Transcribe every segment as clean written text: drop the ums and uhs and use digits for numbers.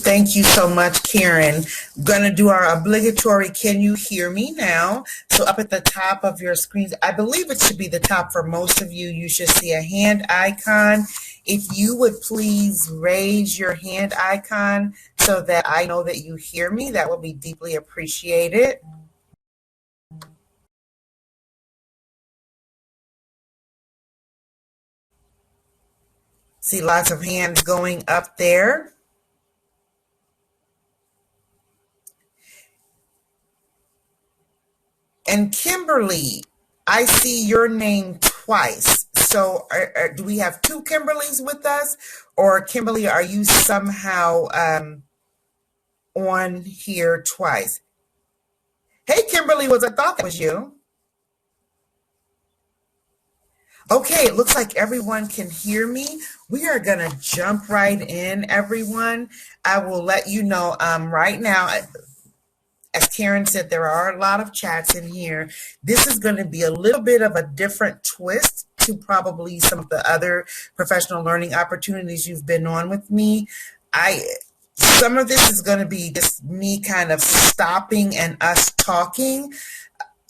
Thank you so much, Karen. Going to do our obligatory Can You Hear Me Now? So up at the top of your screens, I believe it should be the top for most of you. You should see a hand icon. If you would please raise your hand icon so that I know that you hear me, that would be deeply appreciated. See lots of hands going up there. And Kimberly, I see your name twice. So do we have two Kimberlys with us? Or Kimberly, are you somehow on here twice? Hey, Kimberly, I thought that was you. Okay, it looks like everyone can hear me. We are going to jump right in, everyone. I will let you know right now, as Karen said, there are a lot of chats in here. This is going to be a little bit of a different twist to probably some of the other professional learning opportunities you've been on with me. Some of this is going to be just me kind of stopping and us talking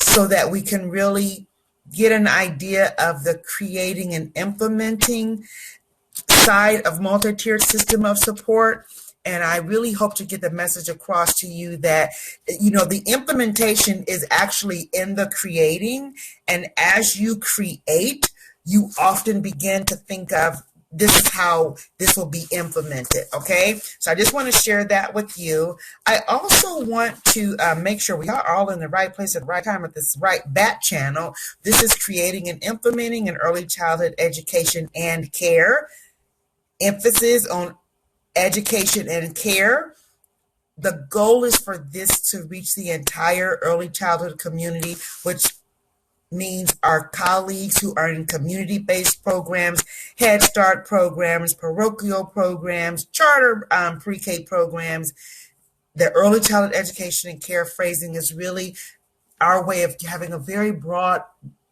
so that we can really get an idea of the creating and implementing side of multi-tiered system of support. And I really hope to get the message across to you that, the implementation is actually in the creating. And as you create, you often begin to think of this is how this will be implemented, okay? So I just want to share that with you. I also want to make sure we are all in the right place at the right time at this right bat channel. This is creating and implementing an early childhood education and care. Emphasis on education and care. The goal is for this to reach the entire early childhood community, which means our colleagues who are in community-based programs, Head Start programs, parochial programs, charter pre-K programs. The early childhood education and care phrasing is really our way of having a very broad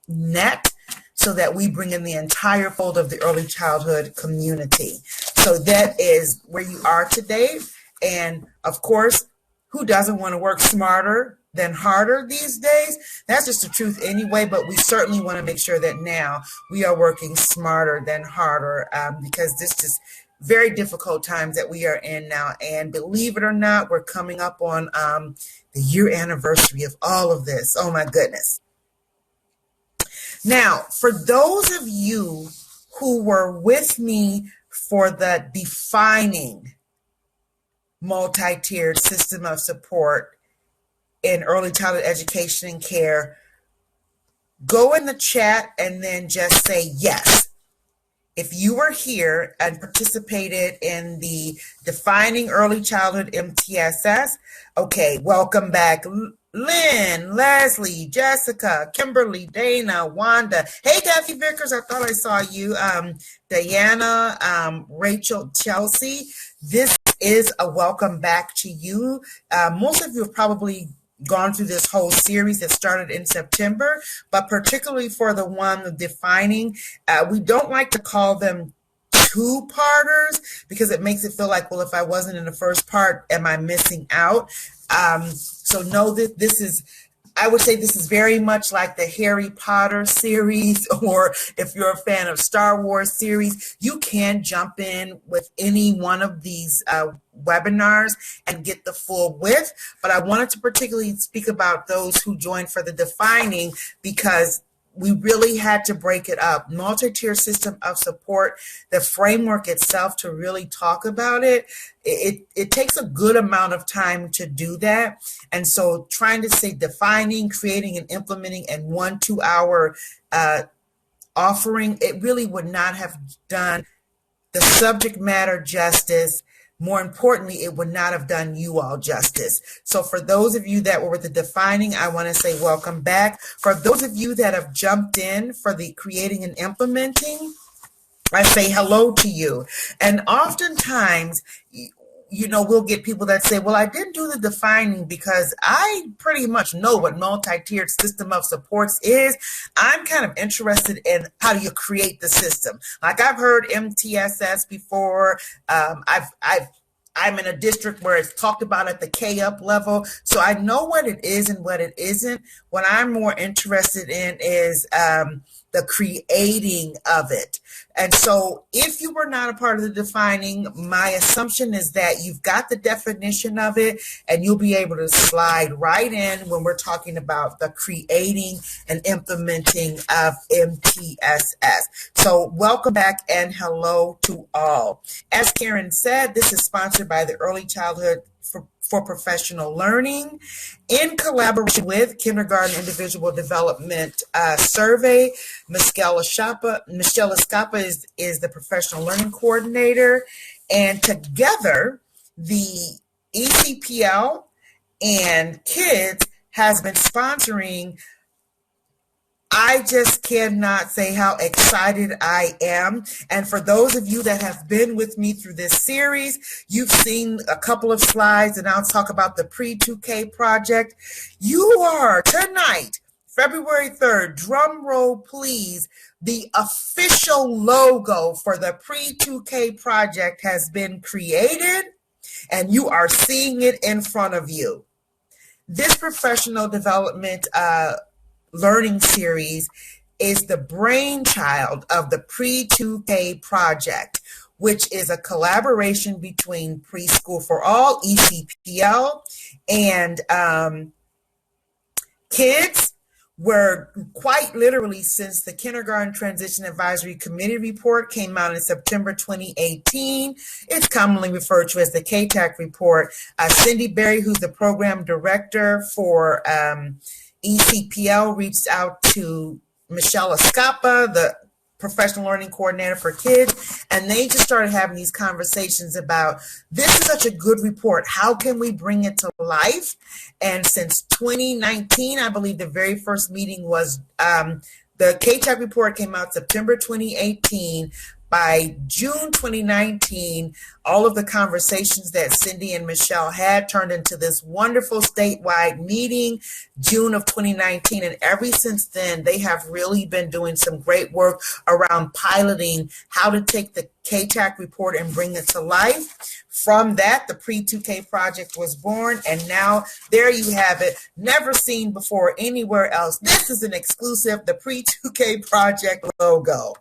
net so that we bring in the entire fold of the early childhood community. So that is where you are today. And of course, who doesn't want to work smarter than harder these days? That's just the truth anyway, but we certainly want to make sure that now we are working smarter than harder because this is very difficult times that we are in now. And believe it or not, we're coming up on the year anniversary of all of this. Oh my goodness. Now, for those of you who were with me for the defining multi-tiered system of support in early childhood education and care, go in the chat and then just say yes. If you were here and participated in the Defining Early Childhood MTSS, okay, welcome back. Lynn, Leslie, Jessica, Kimberly, Dana, Wanda. Hey, Kathy Vickers, I thought I saw you. Diana, Rachel, Chelsea. This is a welcome back to you. Most of you have probably gone through this whole series that started in September, but particularly for the one defining, we don't like to call them two-parters because it makes it feel like, well, if I wasn't in the first part, am I missing out? So know that this is, I would say this is very much like the Harry Potter series, or if you're a fan of Star Wars series, you can jump in with any one of these webinars and get the full width. But I wanted to particularly speak about those who joined for the defining because we really had to break it up. Multi-tier system of support, the framework itself to really talk about it, it takes a good amount of time to do that. And so trying to say defining, creating, and implementing in 1-2 hour offering, it really would not have done the subject matter justice. More importantly, it would not have done you all justice. So for those of you that were with the defining, I want to say welcome back. For those of you that have jumped in for the creating and implementing, I say hello to you. And oftentimes, we'll get people that say, well, I didn't do the defining because I pretty much know what multi-tiered system of supports is. I'm kind of interested in how do you create the system. Like I've heard MTSS before. I'm in a district where it's talked about at the K up level, so I know what it is and what it isn't. What I'm more interested in is the creating of it. And so if you were not a part of the defining, my assumption is that you've got the definition of it and you'll be able to slide right in when we're talking about the creating and implementing of MTSS. So welcome back and hello to all. As Karen said, this is sponsored by the Early Childhood for Professional Learning in collaboration with Kindergarten Individual Development Survey. Michelle Escapa is the Professional Learning Coordinator, and together the ECPL and Kids has been sponsoring. I just cannot say how excited I am. And for those of you that have been with me through this series, you've seen a couple of slides, and I'll talk about the pre-2K project. You are tonight, February 3rd, drum roll please, the official logo for the pre-2K project has been created, and you are seeing it in front of you. This professional development learning series is the brainchild of the Pre-2K project, which is a collaboration between Preschool for All, ECPL, and Kids, where quite literally since the Kindergarten Transition Advisory Committee report came out in September 2018, it's commonly referred to as the KTAC report. Cindy Berry, who's the program director for ECPL, reached out to Michelle Escapa, the Professional Learning Coordinator for Kids, and they just started having these conversations about, this is such a good report, how can we bring it to life? And since 2019, I believe the very first meeting was, the KTAC report came out September 2018. By June 2019, all of the conversations that Cindy and Michelle had turned into this wonderful statewide meeting, June of 2019. And ever since then, they have really been doing some great work around piloting how to take the KTAC report and bring it to life. From that, the Pre-2K project was born, and now there you have it, never seen before anywhere else. This is an exclusive, the Pre-2K project logo.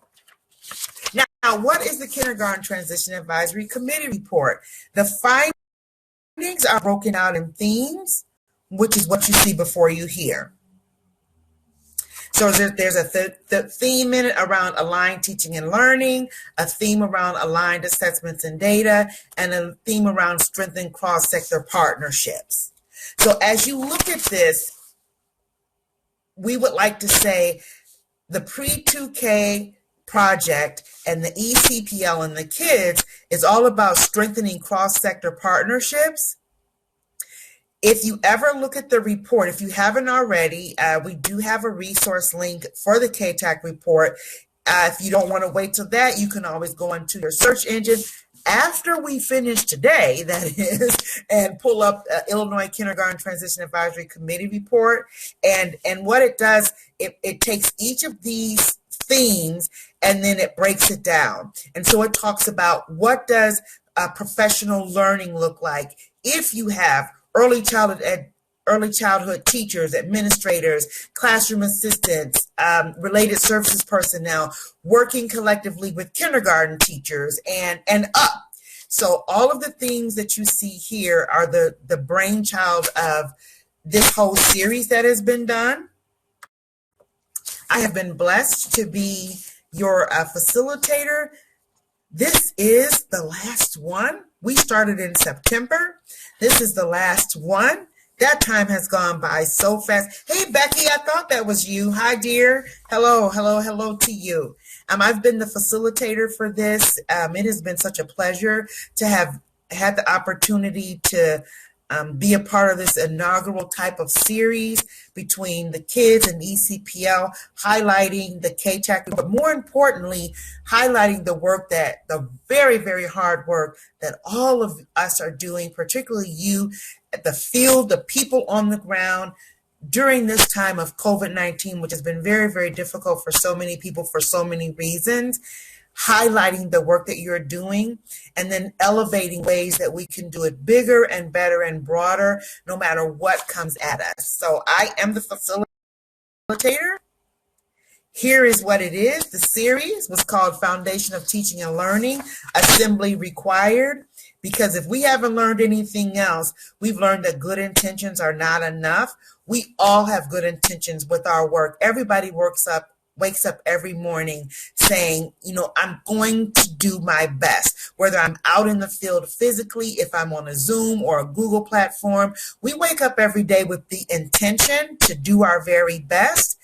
Now, what is the Kindergarten Transition Advisory Committee report? The findings are broken out in themes, which is what you see before you here. So there's a theme in it around aligned teaching and learning, a theme around aligned assessments and data, and a theme around strengthening cross-sector partnerships. So as you look at this, we would like to say the Pre-2K project and the ECPL and the Kids is all about strengthening cross-sector partnerships. If you ever look at the report, if you haven't already, we do have a resource link for the KTAC report. If you don't want to wait till that, you can always go into your search engine after we finish today, that is, and pull up Illinois Kindergarten Transition Advisory Committee report. And what it does, it takes each of these themes and then it breaks it down. And so it talks about, what does professional learning look like if you have early childhood teachers, administrators, classroom assistants, related services personnel working collectively with kindergarten teachers and up. So all of the things that you see here are the brainchild of this whole series that has been done. I have been blessed to be your facilitator. This is the last one. We started in September. This is the last one. That time has gone by so fast. Hey, Becky, I thought that was you. Hi, dear. Hello, hello, hello to you. I've been the facilitator for this. It has been such a pleasure to have had the opportunity to be a part of this inaugural type of series between the Kids and ECPL, highlighting the KTAC, but more importantly, highlighting the work the very, very hard work that all of us are doing, particularly you at the field, the people on the ground during this time of COVID-19, which has been very, very difficult for so many people for so many reasons. highlighting the work that you're doing, and then elevating ways that we can do it bigger and better and broader, no matter what comes at us. So I am the facilitator. Here is what it is. The series was called Foundation of Teaching and Learning, Assembly Required. Because if we haven't learned anything else, we've learned that good intentions are not enough. We all have good intentions with our work. Everybody wakes up every morning saying, I'm going to do my best, whether I'm out in the field physically, if I'm on a Zoom or a Google platform. We wake up every day with the intention to do our very best.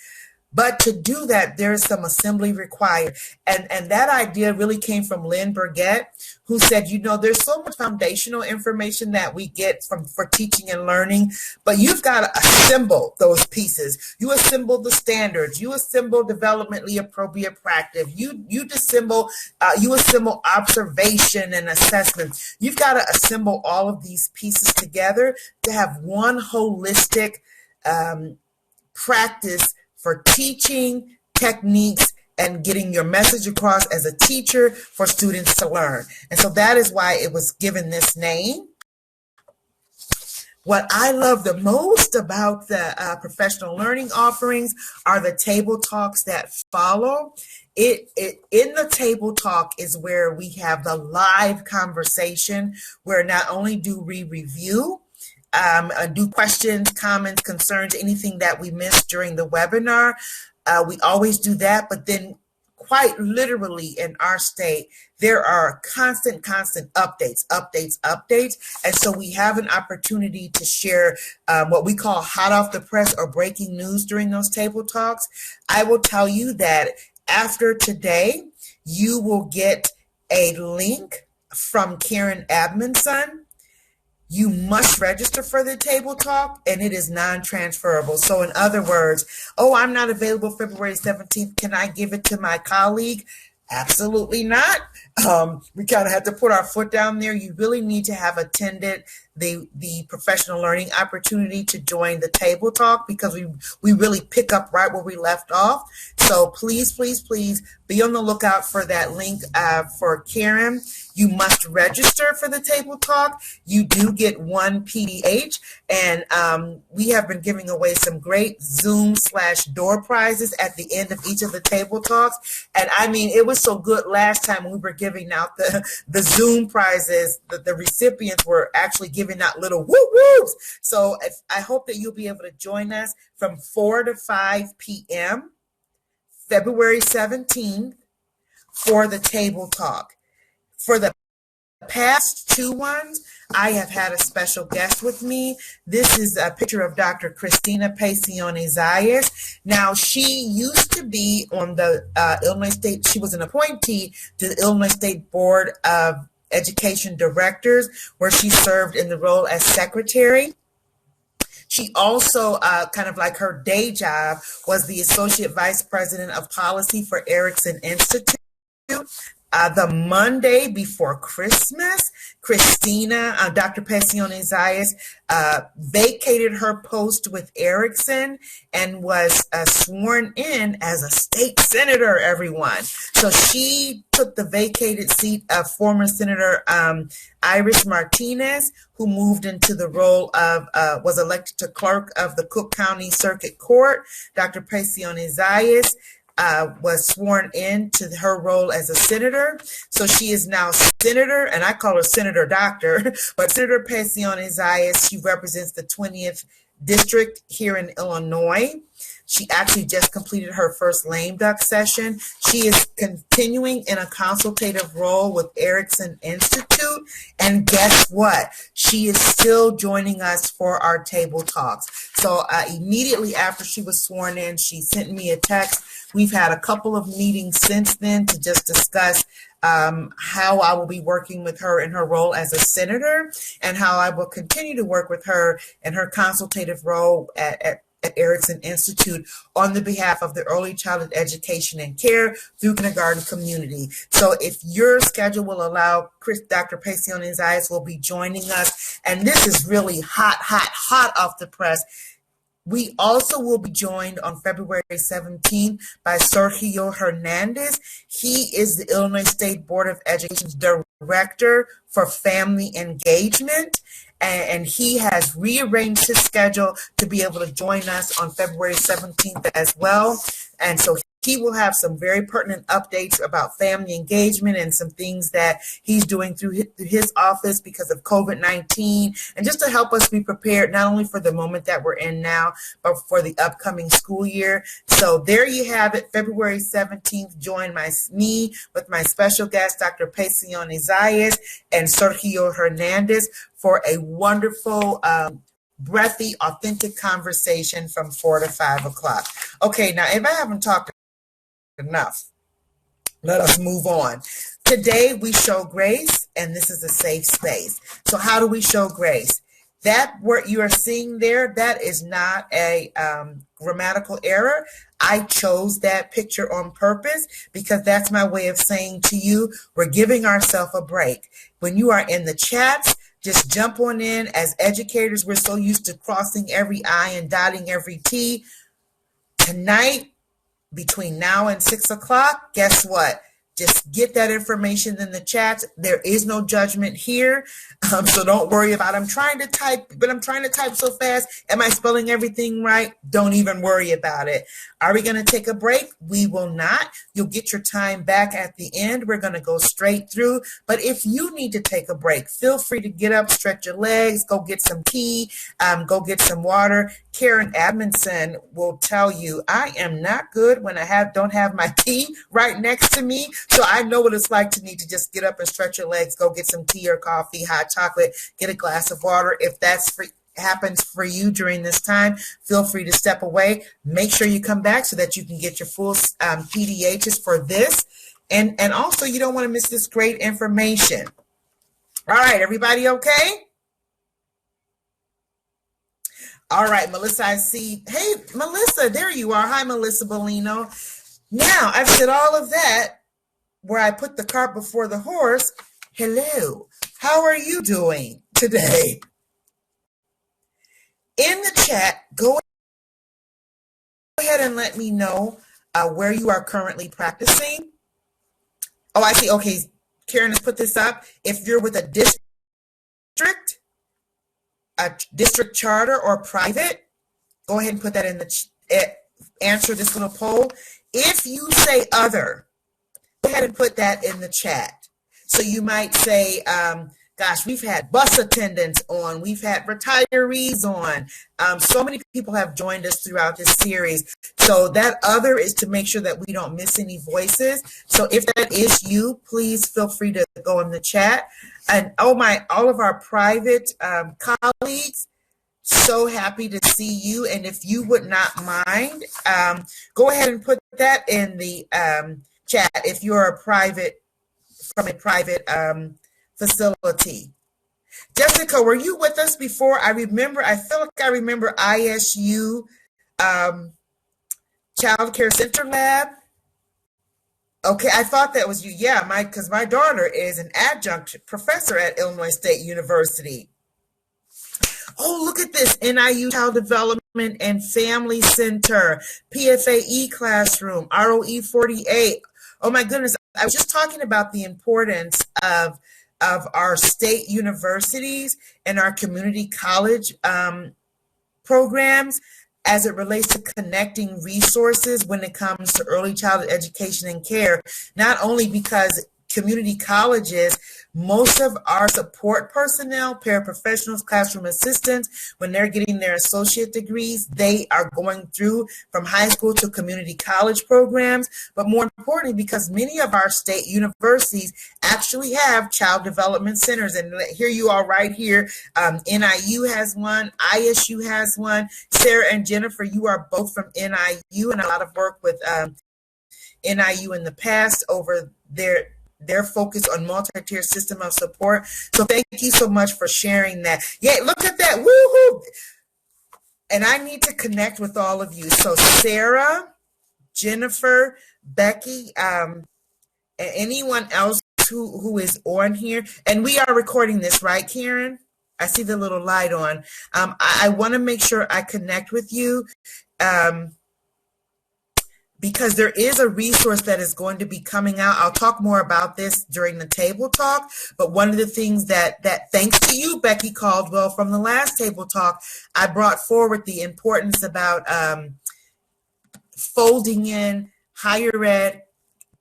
But to do that, there's some assembly required. And that idea really came from Lynn Burgett, who said, there's so much foundational information that we get for teaching and learning, but you've got to assemble those pieces. You assemble the standards. You assemble developmentally appropriate practice. You assemble observation and assessment. You've got to assemble all of these pieces together to have one holistic practice for teaching techniques and getting your message across as a teacher for students to learn. And so that is why it was given this name. What I love the most about the professional learning offerings are the table talks that follow. In the table talk is where we have the live conversation, where not only do we review, do questions, comments, concerns, anything that we missed during the webinar. We always do that, but then quite literally in our state, there are constant updates. And so we have an opportunity to share what we call hot off the press or breaking news during those table talks. I will tell you that after today, you will get a link from Karen Abmanson. You must register for the table talk, and it is non-transferable. So in other words, I'm not available February 17th. Can I give it to my colleague? Absolutely not. We kind of have to put our foot down there. You really need to have attended the professional learning opportunity to join the table talk, because we really pick up right where we left off. So please be on the lookout for that link for Karen. You must register for the table talk. You do get one PDH, and we have been giving away some great Zoom/door prizes at the end of each of the table talks. And I mean, it was so good last time we were giving out the Zoom prizes that the recipients were actually giving out little whoop-whoops. So I hope that you'll be able to join us from 4 to 5 p.m. February 17th for the table talk. For the past two ones, I have had a special guest with me. This is a picture of Dr. Christina Pacione-Zayas. Now, she used to be on the Illinois State, she was an appointee to the Illinois State Board of Education Directors, where she served in the role as secretary. She also, kind of like her day job, was the Associate Vice President of Policy for Erickson Institute. The Monday before Christmas, Christina, Dr. Pacione-Zayas, vacated her post with Erickson and was sworn in as a state senator, everyone. So she took the vacated seat of former Senator Iris Martinez, who moved into the role of, was elected to clerk of the Cook County Circuit Court. Dr. Pacione-Zayas was sworn in to her role as a senator. So she is now Senator, and I call her Senator Doctor, but Senator Pacione-Zayas, she represents the 20th District here in Illinois. She actually just completed her first lame duck session. She is continuing in a consultative role with Erickson Institute. And guess what? She is still joining us for our table talks. So immediately after she was sworn in, she sent me a text. We've had a couple of meetings since then to just discuss how I will be working with her in her role as a senator, and how I will continue to work with her in her consultative role at Erickson Institute on the behalf of the early childhood education and care through kindergarten community. So if your schedule will allow, Dr. Pacione-Zayas will be joining us. And this is really hot off the press. We also will be joined on February 17th by Sergio Hernandez. He is the Illinois State Board of Education's Director for Family Engagement, and he has rearranged his schedule to be able to join us on February 17th as well. And so he will have some very pertinent updates about family engagement and some things that he's doing through his office because of COVID-19, and just to help us be prepared not only for the moment that we're in now, but for the upcoming school year. So there you have it, February 17th. Join me with my special guest, Dr. Pacione Zayas and Sergio Hernandez, for a wonderful, breathy, authentic conversation from 4 to 5 o'clock. Okay, now if I haven't talked enough, let us move on. Today we show grace, and this is a safe space. So how do we show grace? That what you are seeing there, that is not a grammatical error. I chose that picture on purpose because that's my way of saying to you, we're giving ourselves a break. When you are in the chats, just jump on in. As educators, we're so used to crossing every I and dotting every T. Tonight, between now and 6 o'clock, guess what? Just get that information in the chat. There is no judgment here, so don't worry about I'm trying to type so fast. Am I spelling everything right? Don't even worry about it. Are we going to take a break? We will not. You'll get your time back at the end. We're going to go straight through. But if you need to take a break, feel free to get up, stretch your legs, go get some tea, go get some water. Karen Admonson will tell you I am not good when I don't have my tea right next to me. So I know what it's like to need to just get up and stretch your legs, go get some tea or coffee, hot chocolate, get a glass of water. If that's happens for you during this time, feel free to step away. Make sure you come back so that you can get your full PDHs for this. And also, you don't want to miss this great information. All right, everybody okay? All right, Melissa, I see. Hey, Melissa, there you are. Hi, Melissa Bellino. Now, I've said all of that where I put the cart before the horse. Hello, how are you doing today? In the chat, go ahead and let me know where you are currently practicing. Oh, I see. Okay, Karen has put this up. If you're with a district charter or private, go ahead and put that in the answer this little poll. If you say other, go ahead and put that in the chat. So you might say, gosh, we've had bus attendants on, we've had retirees on. So many people have joined us throughout this series. So that other is to make sure that we don't miss any voices. So if that is you, please feel free to go in the chat. And all of our private colleagues, so happy to see you. And if you would not mind, go ahead and put that in the chat if you're from a private facility. Jessica, were you with us before? I feel like I remember ISU Child Care Center Lab. Okay, I thought that was you. Yeah, because my daughter is an adjunct professor at Illinois State University. Oh, look at this, NIU Child Development and Family Center, PFAE Classroom, ROE 48. Oh my goodness, I was just talking about the importance of our state universities and our community college programs as it relates to connecting resources when it comes to early childhood education and care, not only because community colleges, most of our support personnel, paraprofessionals, classroom assistants, when they're getting their associate degrees, they are going through from high school to community college programs. But more importantly, because many of our state universities actually have child development centers. And here you are right here. NIU has one, ISU has one. Sarah and Jennifer, you are both from NIU, and a lot of work with NIU in the past over their focus on multi-tier system of support. So thank you so much for sharing that. Yeah, look at that. Woohoo! And I need to connect with all of you. So Sarah, Jennifer, Becky, and anyone else who is on here. And we are recording this, right, Karen? I see the little light on. I want to make sure I connect with you. Um, because there is a resource that is going to be coming out. I'll talk more about this during the table talk, but one of the things that thanks to you, Becky Caldwell, from the last table talk, I brought forward the importance about folding in higher ed,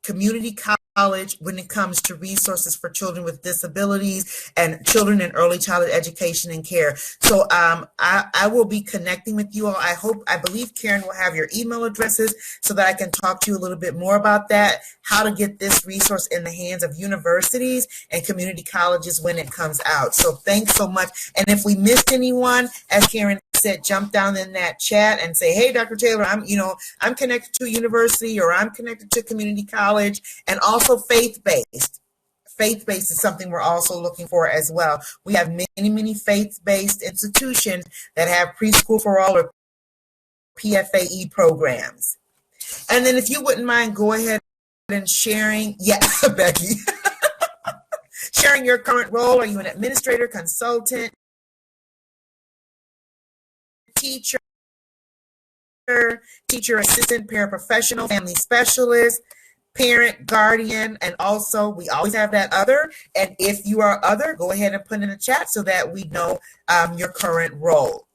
community college when it comes to resources for children with disabilities and children in early childhood education and care. So I will be connecting with you all. I believe Karen will have your email addresses so that I can talk to you a little bit more about that, how to get this resource in the hands of universities and community colleges when it comes out. So thanks so much. And if we missed anyone, as Karen said, jump down in that chat and say, hey, Dr. Taylor, I'm connected to a university, or I'm connected to community college, and also faith-based. Faith-based is something we're also looking for as well. We have many faith-based institutions that have preschool for all or PFAE programs. And then if you wouldn't mind, go ahead and sharing, Becky, sharing your current role. Are you an administrator, consultant, teacher, assistant, paraprofessional, family specialist, parent, guardian, and also we always have that other. And if you are other, go ahead and put in the chat so that we know your current role.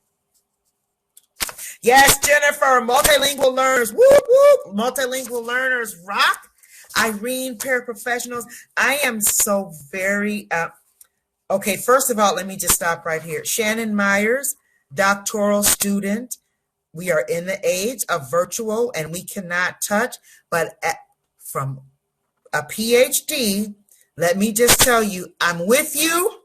Yes, Jennifer, multilingual learners, whoop, whoop, multilingual learners rock. Irene, paraprofessionals, I am so very, okay, first of all, let me just stop right here. Shannon Myers, doctoral student. We are in the age of virtual and we cannot touch, but from a PhD, let me just tell you, I'm with you.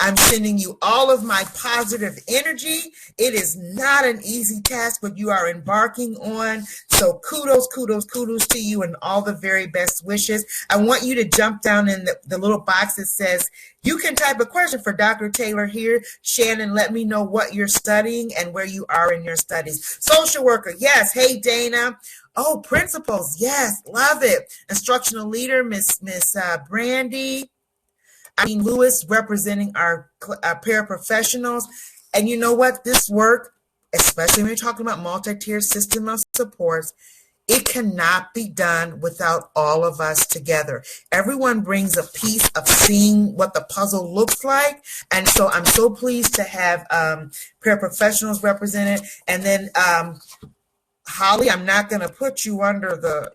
I'm sending you all of my positive energy. It is not an easy task, but you are embarking on. So kudos to you and all the very best wishes. I want you to jump down in the little box that says, you can type a question for Dr. Taylor here. Shannon, let me know what you're studying and where you are in your studies. Social worker, yes. Hey, Dana. Oh, principals, yes, love it. Instructional leader, Miss Brandy. Irene Lewis representing our paraprofessionals. And you know what? This work, especially when you're talking about multi-tier system of supports, it cannot be done without all of us together. Everyone brings a piece of seeing what the puzzle looks like. And so I'm so pleased to have paraprofessionals represented. And then Holly, I'm not going to put you under the,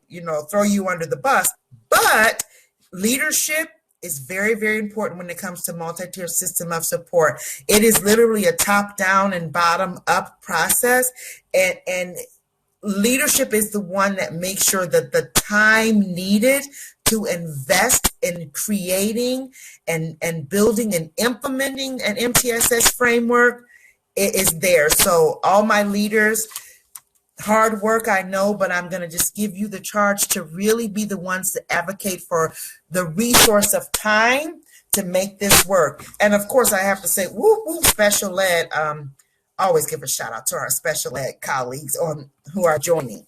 throw you under the bus, but leadership is very important when it comes to multi-tier system of support. It is literally a top-down and bottom-up process, and leadership is the one that makes sure that the time needed to invest in creating and building and implementing an MTSS framework is there. So all my leaders, hard work, I know, but I'm going to just give you the charge to really be the ones to advocate for the resource of time to make this work. And of course, I have to say, whoop, whoop, special ed. Always give a shout out to our special ed colleagues who are joining.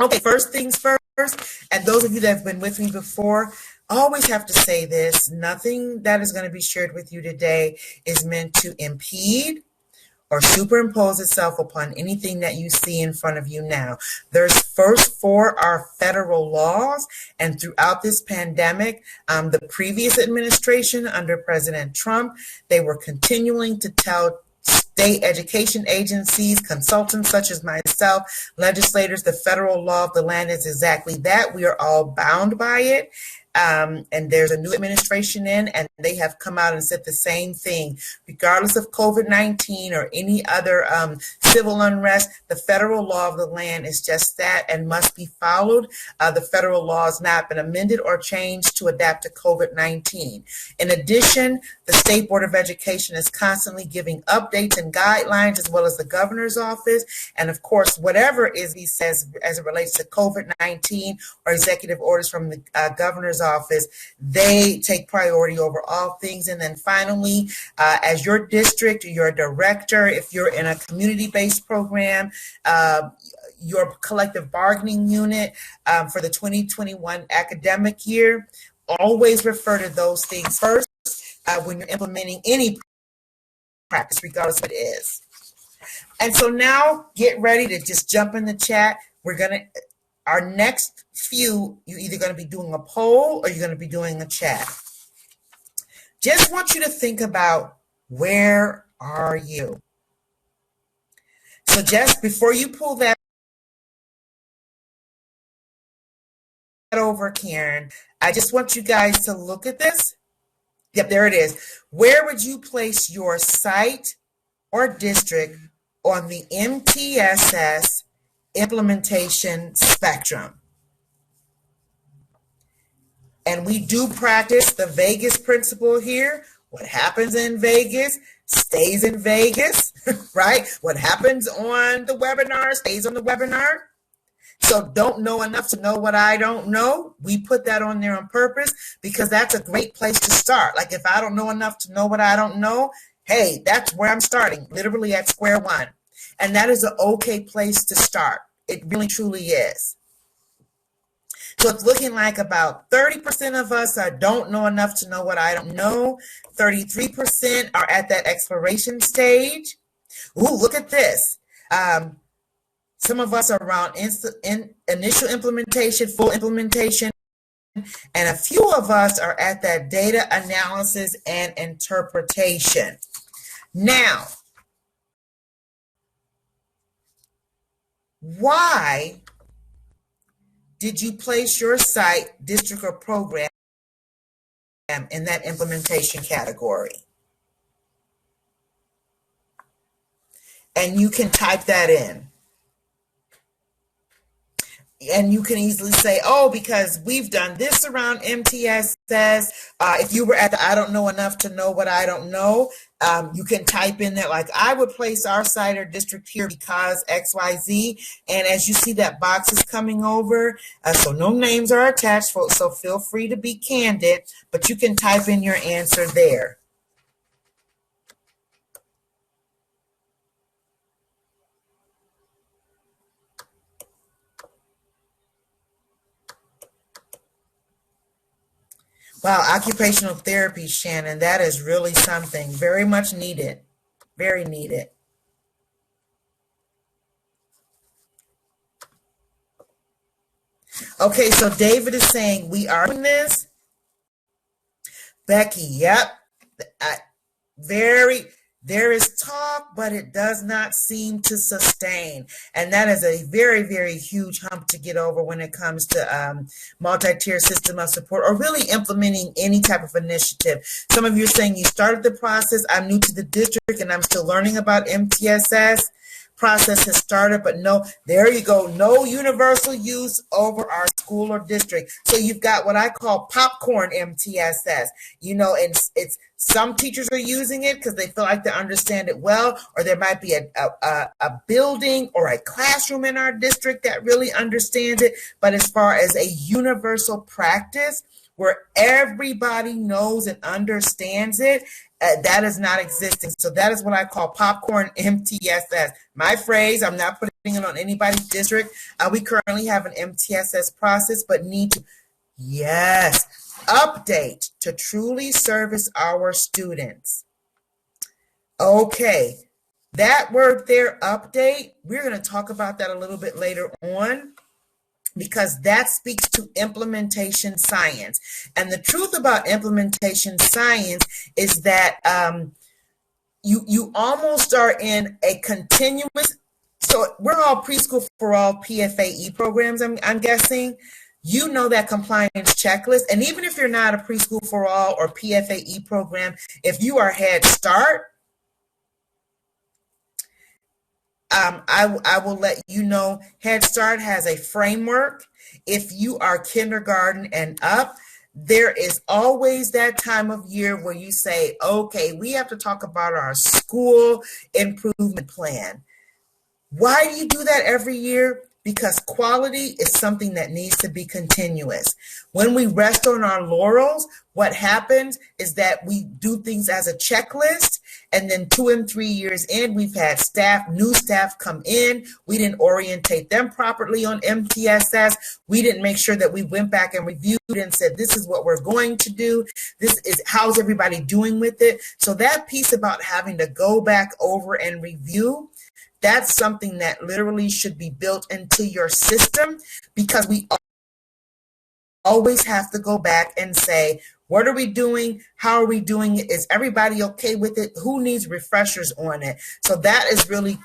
Okay, first things first, and those of you that have been with me before, always have to say this: nothing that is going to be shared with you today is meant to impede or superimpose itself upon anything that you see in front of you now. There's first for our federal laws, and throughout this pandemic, the previous administration under President Trump, they were continuing to tell state education agencies, consultants such as myself, legislators, the federal law of the land is exactly that. We are all bound by it. And there's a new administration in, and they have come out and said the same thing. Regardless of COVID-19 or any other civil unrest, the federal law of the land is just that and must be followed. The federal law has not been amended or changed to adapt to COVID-19. In addition, the State Board of Education is constantly giving updates and guidelines, as well as the governor's office. And of course, whatever he says as it relates to COVID-19 or executive orders from the governor's office, they take priority over all things. And then finally, as your district, your director, if you're in a community-based program, your collective bargaining unit for the 2021 academic year, always refer to those things first. when you're implementing any practice, regardless of what it is. And so now get ready to just jump in the chat. Our next few, you're either going to be doing a poll or you're going to be doing a chat. Just want you to think about, where are you? So just before you pull that over, Karen, I just want you guys to look at this. Yep, there it is. Where would you place your site or district on the MTSS implementation spectrum? And we do practice the Vegas principle here. What happens in Vegas stays in Vegas, right? What happens on the webinar stays on the webinar. So don't know enough to know what I don't know. We put that on there on purpose because that's a great place to start. Like if I don't know enough to know what I don't know, hey, that's where I'm starting, literally at square one. And that is an okay place to start. It really, truly is. So it's looking like about 30% of us don't know enough to know what I don't know. 33% are at that exploration stage. Ooh, look at this. Some of us are around initial implementation, full implementation, and a few of us are at that data analysis and interpretation. Now, why did you place your site, district, or program in that implementation category? And you can type that in. And you can easily say, oh, because we've done this around MTSS. If you were at the I don't know enough to know what I don't know, you can type in there, like, I would place our site or district here because XYZ. And as you see, that box is coming over. So no names are attached, so feel free to be candid, but you can type in your answer there. Wow, occupational therapy, Shannon, that is really something. Very much needed. Very needed. Okay, so David is saying we are doing this. Becky, yep. There is talk, but it does not seem to sustain. And that is a very, very huge hump to get over when it comes to multi-tier system of support or really implementing any type of initiative. Some of you are saying you started the process. I'm new to the district and I'm still learning about MTSS. Process has started, but no, there you go. No universal use over our school or district. So you've got what I call popcorn MTSS, and it's some teachers are using it because they feel like they understand it well, or there might be a building or a classroom in our district that really understands it. But as far as a universal practice where everybody knows and understands it, that is not existing. So that is what I call popcorn MTSS. My phrase, I'm not putting it on anybody's district. We currently have an MTSS process, but need to, yes, update to truly service our students. Okay, that word there, update, we're going to talk about that a little bit later on, because that speaks to implementation science. And the truth about implementation science is that you almost are in a continuous, so we're all preschool for all PFAE programs, I'm guessing. You know that compliance checklist. And even if you're not a preschool for all or PFAE program, if you are Head Start, I will let you know Head Start has a framework. If you are kindergarten and up, there is always that time of year where you say, okay, we have to talk about our school improvement plan. Why do you do that every year? because quality is something that needs to be continuous. When we rest on our laurels, what happens is that we do things as a checklist, and then 2 and 3 years in, we've had new staff come in. We didn't orientate them properly on MTSS. We didn't make sure that we went back and reviewed and said, this is what we're going to do. This is how's everybody doing with it. So that piece about having to go back over and review, that's something that literally should be built into your system, because we always have to go back and say, what are we doing? How are we doing it? Is everybody okay with it? Who needs refreshers on it? So that is really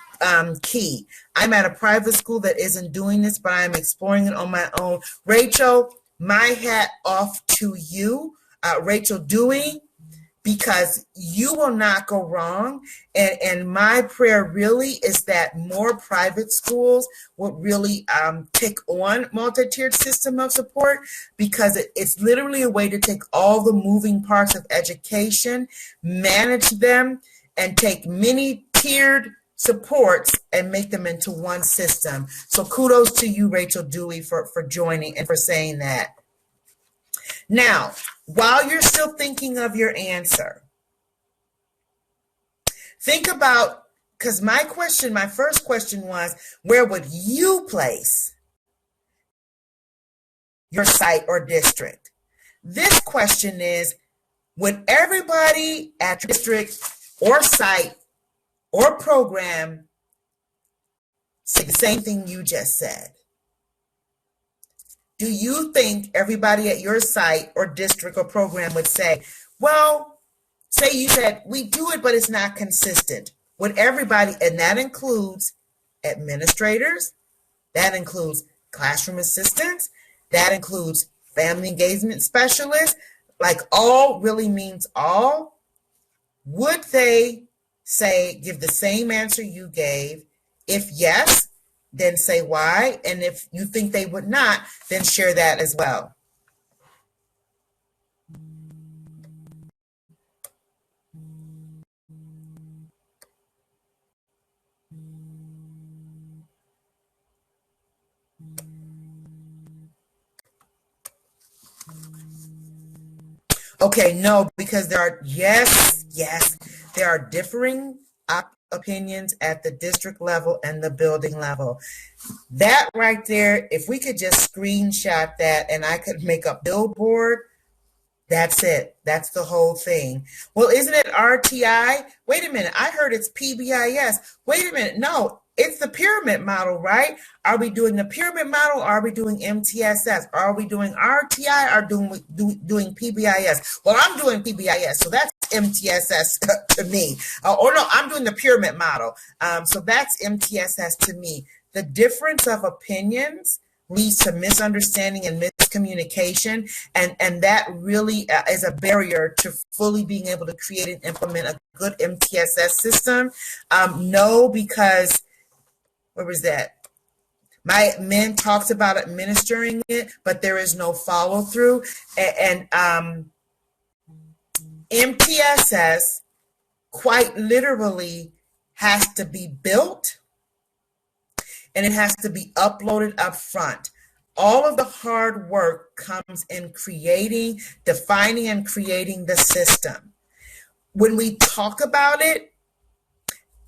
key. I'm at a private school that isn't doing this, but I'm exploring it on my own. Rachel, my hat off to you, Rachel Dewey, because you will not go wrong. And my prayer really is that more private schools would really take on multi-tiered system of support, because it's literally a way to take all the moving parts of education, manage them, and take many tiered supports and make them into one system. So kudos to you, Rachel Dewey, for joining and for saying that. Now, while you're still thinking of your answer, think about, because my first question was, where would you place your site or district? This question is, would everybody at your district or site or program say the same thing you just said? Do you think everybody at your site or district or program would say, well, say you said, we do it, but it's not consistent? Would everybody, and that includes administrators, that includes classroom assistants, that includes family engagement specialists, like all really means all, would they say, give the same answer you gave? If yes, then say why. And if you think they would not, then share that as well. Okay, no, because there are, yes, there are differing opinions at the district level and the building level. That right there, if we could just screenshot that and I could make a billboard, that's it. That's the whole thing. Well, isn't it RTI? Wait a minute. I heard it's PBIS. Wait a minute. No, it's the pyramid model, right? Are we doing the pyramid model? Or are we doing MTSS? Are we doing RTI or doing PBIS? Well, I'm doing PBIS, so that's MTSS to me. Or no, I'm doing the pyramid model. So that's MTSS to me. The difference of opinions leads to misunderstanding and miscommunication, and that really is a barrier to fully being able to create and implement a good MTSS system. No, because where was that? My men talks about administering it, but there is no follow through. And MTSS quite literally has to be built, and it has to be uploaded up front. All of the hard work comes in creating, defining, and creating the system. When we talk about it,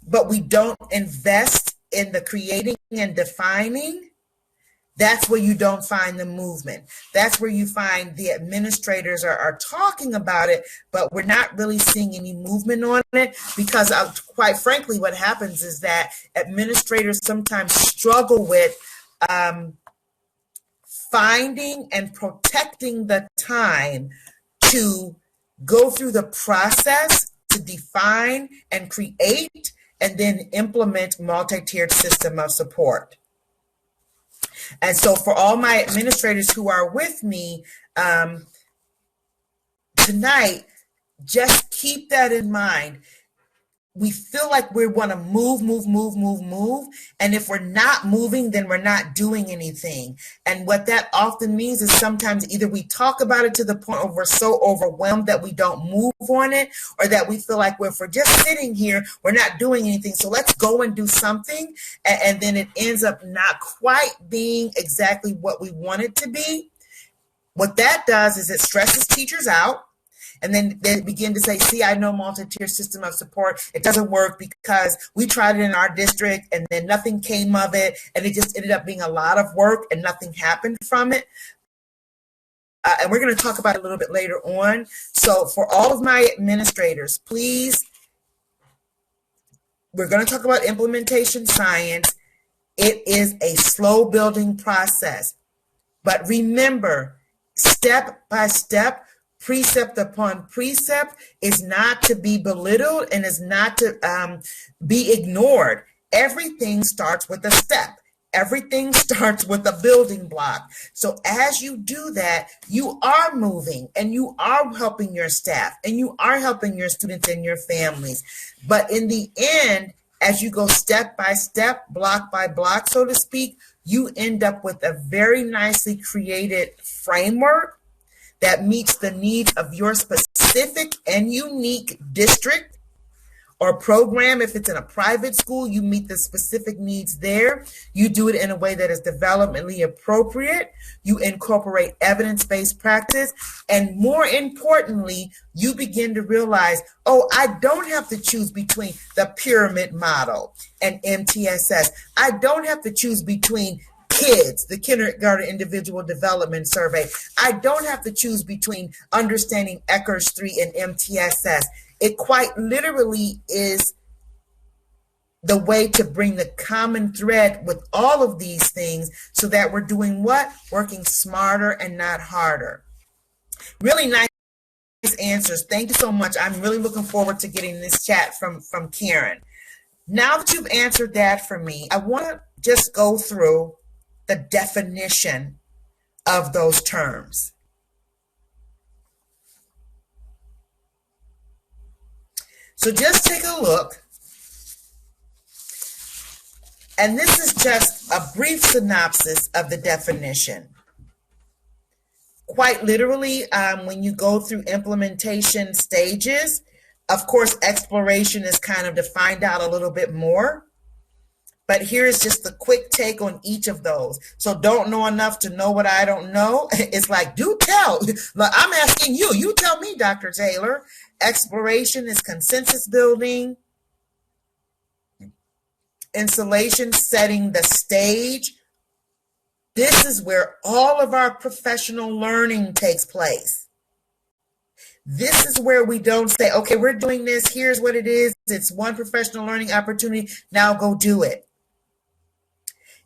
but we don't invest in the creating and defining, that's where you don't find the movement. That's where you find the administrators are talking about it, but we're not really seeing any movement on it, because quite frankly, what happens is that administrators sometimes struggle with finding and protecting the time to go through the process to define and create and then implement multi-tiered system of support. And so for all my administrators who are with me tonight, just keep that in mind. we feel like we want to move, move, move, move, move. And if we're not moving, then we're not doing anything. And what that often means is sometimes either we talk about it to the point where we're so overwhelmed that we don't move on it, or that we feel like, well, if we're just sitting here, we're not doing anything. So let's go and do something. And then it ends up not quite being exactly what we want it to be. What that does is it stresses teachers out. And then they begin to say, see, I know multi-tier system of support. It doesn't work because we tried it in our district and then nothing came of it. And it just ended up being a lot of work and nothing happened from it. And we're going to talk about it a little bit later on. So for all of my administrators, please, we're going to talk about implementation science. It is a slow building process. But remember, step by step, precept upon precept is not to be belittled and is not to be ignored. Everything starts with a step. Everything starts with a building block. So as you do that, you are moving and you are helping your staff and you are helping your students and your families. But in the end, as you go step by step, block by block, so to speak, you end up with a very nicely created framework that meets the needs of your specific and unique district or program. If it's in a private school, you meet the specific needs there. You do it in a way that is developmentally appropriate. You incorporate evidence-based practice. And more importantly, you begin to realize, oh, I don't have to choose between the pyramid model and MTSS. I don't have to choose between kids, the kindergarten individual development survey. I don't have to choose between understanding Eckers 3 and MTSS. It quite literally is the way to bring the common thread with all of these things so that we're doing what? Working smarter and not harder. Really nice answers. Thank you so much. I'm really looking forward to getting this chat from Karen. Now that you've answered that for me, I want to just go through the definition of those terms. So just take a look. And this is just a brief synopsis of the definition. Quite literally, when you go through implementation stages, of course, exploration is kind of to find out a little bit more. But here's just a quick take on each of those. So don't know enough to know what I don't know. It's like, do tell. I'm asking you. You tell me, Dr. Taylor. Exploration is consensus building. Installation, setting the stage. This is where all of our professional learning takes place. This is where we don't say, okay, we're doing this. Here's what it is. It's one professional learning opportunity. Now go do it.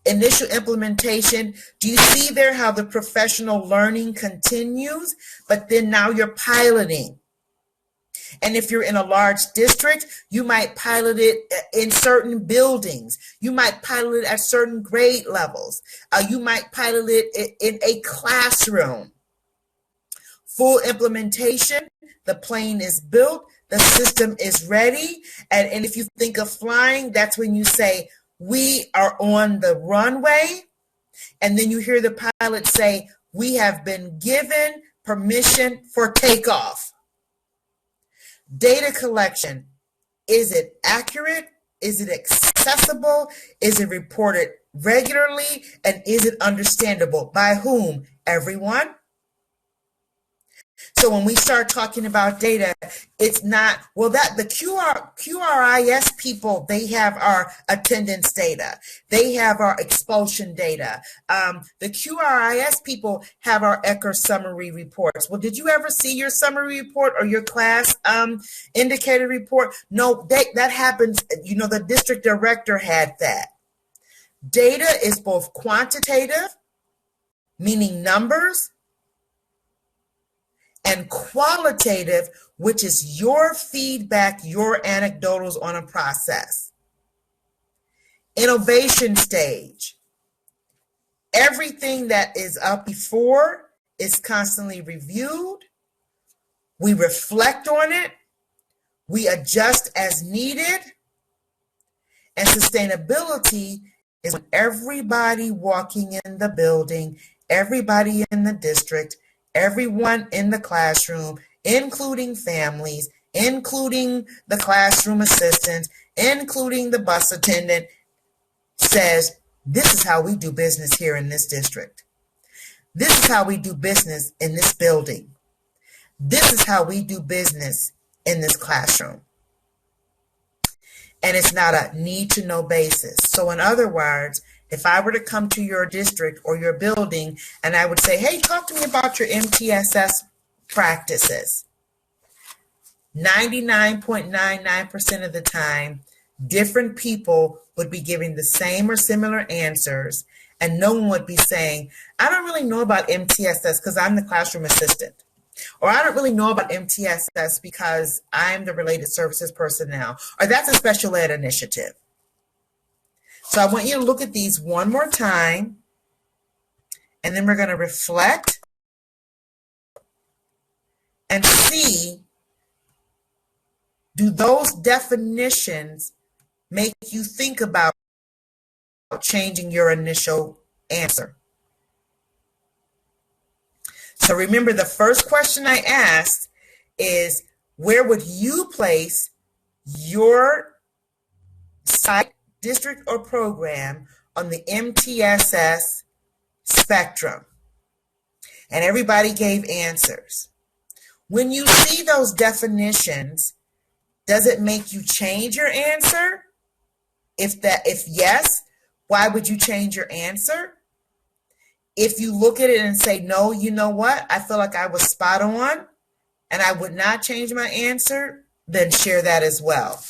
Initial implementation, do you see there how the professional learning continues, but then now you're piloting? And if you're in a large district, you might pilot it in certain buildings. You might pilot it at certain grade levels. You might pilot it in a classroom. Full implementation, the plane is built, the system is ready. And if you think of flying, that's when you say, we are on the runway, and then you hear the pilot say, we have been given permission for takeoff. Data collection, is it accurate? Is it accessible? Is it reported regularly? And is it understandable? By whom? Everyone. So when we start talking about data, it's not, well, that the QRIS people, they have our attendance data. They have our expulsion data. The QRIS people have our Eckers summary reports. Well, did you ever see your summary report or your class indicator report? No, that happens, the district director had that. Data is both quantitative, meaning numbers, and qualitative, which is your feedback, your anecdotals on a process. Innovation stage. Everything that is up before is constantly reviewed. We reflect on it. We adjust as needed. And sustainability is when everybody walking in the building, everybody in the district, everyone in the classroom, including families, including the classroom assistants, including the bus attendant, says, this is how we do business here in this district. This is how we do business in this building. This is how we do business in this classroom. And it's not a need to know basis. So in other words, if I were to come to your district or your building and I would say, hey, talk to me about your MTSS practices. 99.99% of the time, different people would be giving the same or similar answers, and no one would be saying, I don't really know about MTSS because I'm the classroom assistant. Or I don't really know about MTSS because I'm the related services personnel, or that's a special ed initiative. So I want you to look at these one more time, and then we're going to reflect and see, do those definitions make you think about changing your initial answer? So remember, the first question I asked is, where would you place your site, district, or program on the MTSS spectrum? And everybody gave answers. When you see those definitions, does it make you change your answer? If yes, why would you change your answer? If you look at it and say, no, you know what? I feel like I was spot on and I would not change my answer, then share that as well.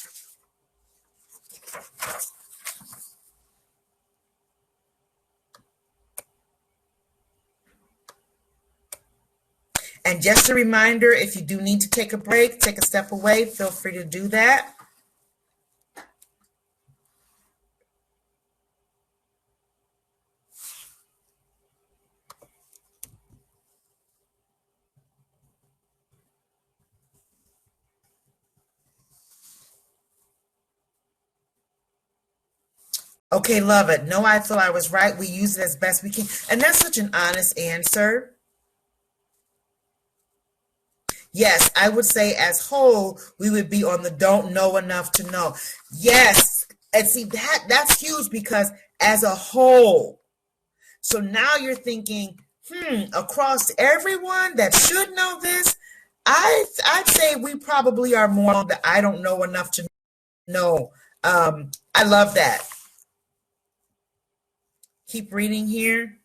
And just a reminder, if you do need to take a break, take a step away, feel free to do that. Okay, love it. No, I feel I was right. We use it as best we can. And that's such an honest answer. Yes, I would say as whole, we would be on the don't know enough to know. Yes, and see, that's huge because as a whole. So now you're thinking, across everyone that should know this, I'd say we probably are more on the I don't know enough to know. I love that. Keep reading here.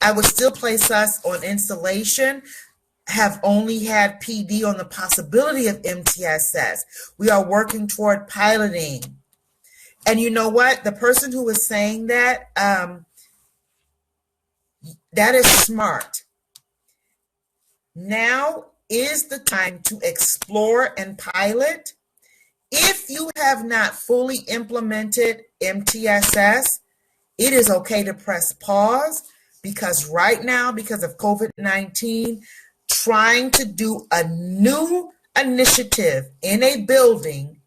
I would still place us on installation, have only had PD on the possibility of MTSS. We are working toward piloting. And you know what? The person who was saying that, that is smart. Now is the time to explore and pilot. If you have not fully implemented MTSS, it is okay to press pause, because right now, because of COVID-19, trying to do a new initiative in a building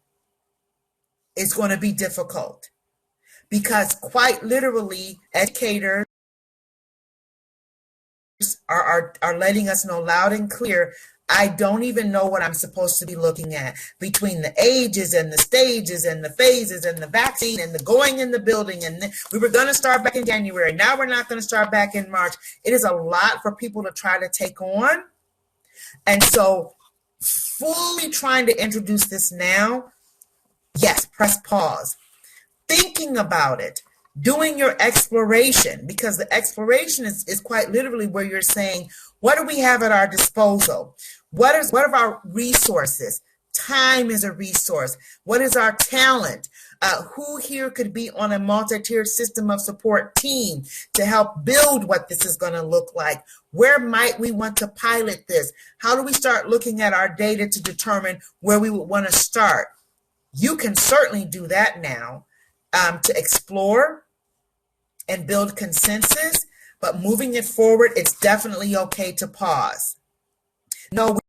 is going to be difficult, because quite literally educators are letting us know loud and clear, I don't even know what I'm supposed to be looking at between the ages and the stages and the phases and the vaccine and the going in the building. And we were going to start back in January. Now we're not going to start back in March. It is a lot for people to try to take on. And so fully trying to introduce this now, yes, press pause. Thinking about it, doing your exploration, because the exploration is quite literally where you're saying, what do we have at our disposal? What are our resources? Time is a resource. What is our talent? Who here could be on a multi-tiered system of support team to help build what this is going to look like? Where might we want to pilot this? How do we start looking at our data to determine where we would want to start? You can certainly do that now to explore and build consensus, but moving it forward, it's definitely okay to pause. No,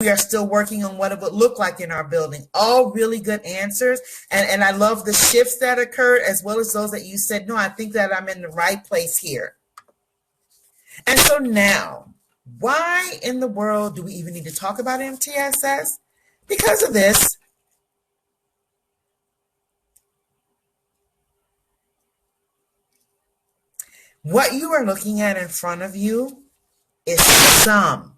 We are still working on what it would look like in our building. All really good answers. And I love the shifts that occurred, as well as those that you said, no, I think that I'm in the right place here. And so now, why in the world do we even need to talk about MTSS? Because of this. What you are looking at in front of you is some,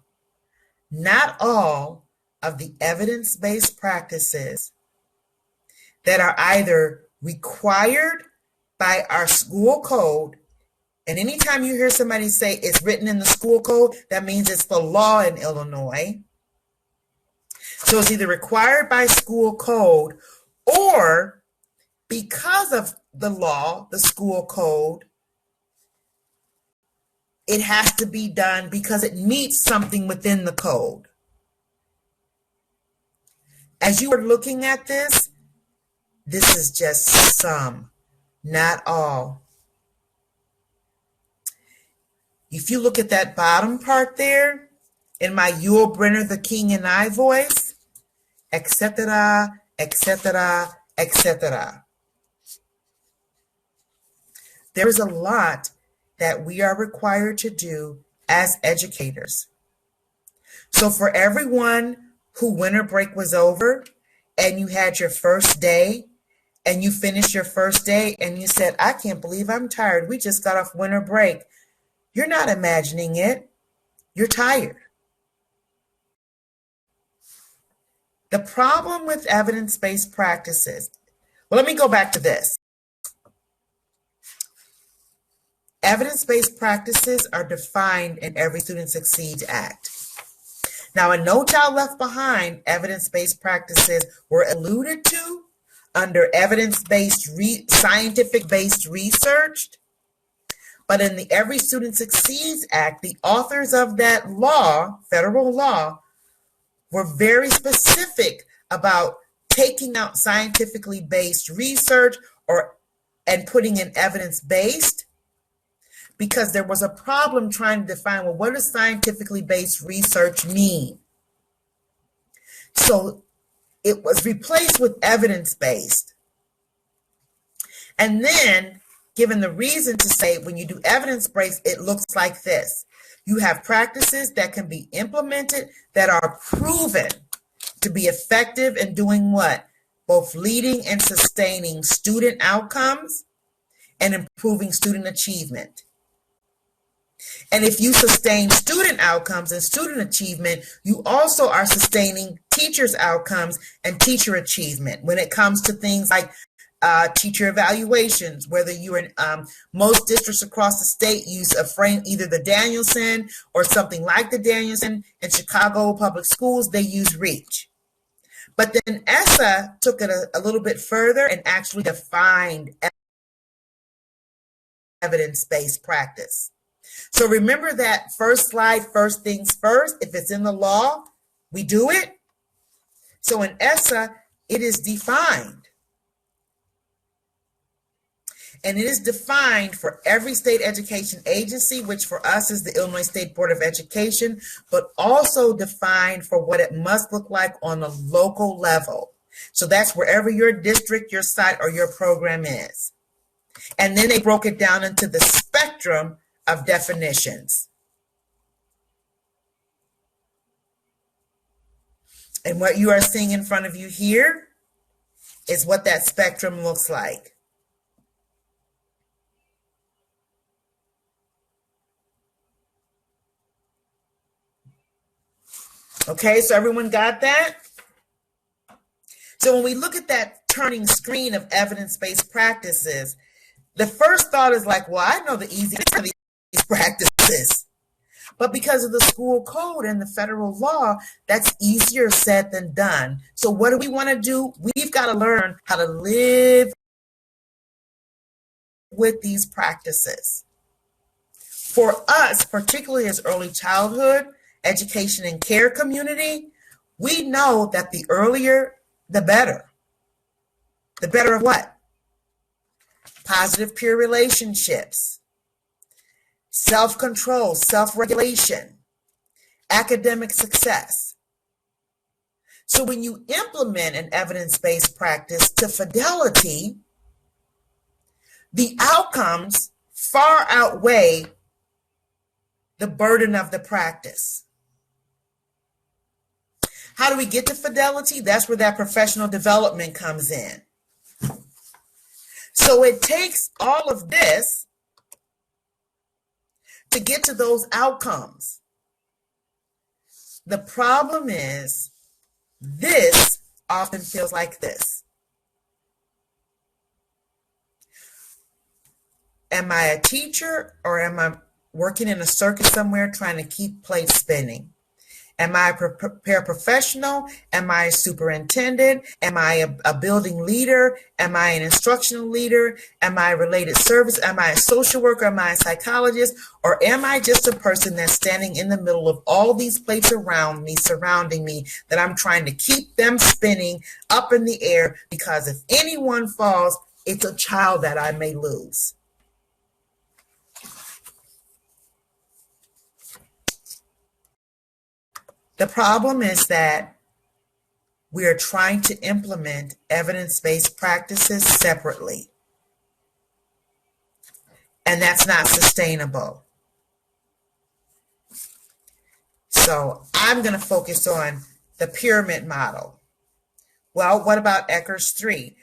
not all, of the evidence-based practices that are either required by our school code. And anytime you hear somebody say it's written in the school code, that means it's the law in Illinois. So it's either required by school code, or because of the law, the school code, it has to be done because it meets something within the code. As you are looking at this is just some, not all. If you look at that bottom part there, in my Yul Brynner, the King and I voice, etc., etc., etc. There is a lot that we are required to do as educators. So for everyone who winter break was over and you had your first day and you finished your first day and you said, I can't believe I'm tired. We just got off winter break. You're not imagining it. You're tired. The problem with evidence-based practices, well, let me go back to this. Evidence-based practices are defined in every Student Succeeds Act. Now, in No Child Left Behind, evidence-based practices were alluded to under evidence-based, scientific-based research. But in the Every Student Succeeds Act, the authors of that law, federal law, were very specific about taking out scientifically based research and putting in evidence-based, because there was a problem trying to define, well, what does scientifically based research mean? So it was replaced with evidence-based. And then given the reason to say, when you do evidence-based, it looks like this. You have practices that can be implemented that are proven to be effective in doing what? Both leading and sustaining student outcomes and improving student achievement. And if you sustain student outcomes and student achievement, you also are sustaining teachers' outcomes and teacher achievement when it comes to things like teacher evaluations, whether you're in most districts across the state use a frame, either the Danielson or something like the Danielson. In Chicago Public Schools, they use REACH. But then ESSA took it a little bit further and actually defined evidence-based practice. So remember that first slide, first things first. If it's in the law, we do it. So in ESSA, it is defined. And it is defined for every state education agency, which for us is the Illinois State Board of Education, but also defined for what it must look like on a local level. So that's wherever your district, your site, or your program is. And then they broke it down into the spectrum of definitions. And what you are seeing in front of you here is what that spectrum looks like. Okay, so everyone got that? So when we look at that turning screen of evidence-based practices, the first thought is like, well, I know the easiest of these practices. But because of the school code and the federal law, that's easier said than done. So what do we want to do? We've got to learn how to live with these practices. For us, particularly as early childhood, education and care community, we know that the earlier, the better. The better of what? Positive peer relationships, self-control, self-regulation, academic success. So when you implement an evidence-based practice to fidelity, the outcomes far outweigh the burden of the practice. How do we get to fidelity? That's where that professional development comes in. So it takes all of this to get to those outcomes. The problem is this often feels like this. Am I a teacher, or am I working in a circus somewhere trying to keep plates spinning? Am I a paraprofessional? Am I a superintendent? Am I a building leader? Am I an instructional leader? Am I a related service? Am I a social worker? Am I a psychologist? Or am I just a person that's standing in the middle of all these plates around me, surrounding me, that I'm trying to keep them spinning up in the air, because if anyone falls, it's a child that I may lose. The problem is that we are trying to implement evidence-based practices separately, and that's not sustainable. So I'm going to focus on the pyramid model. Well, what about Ecker's 3?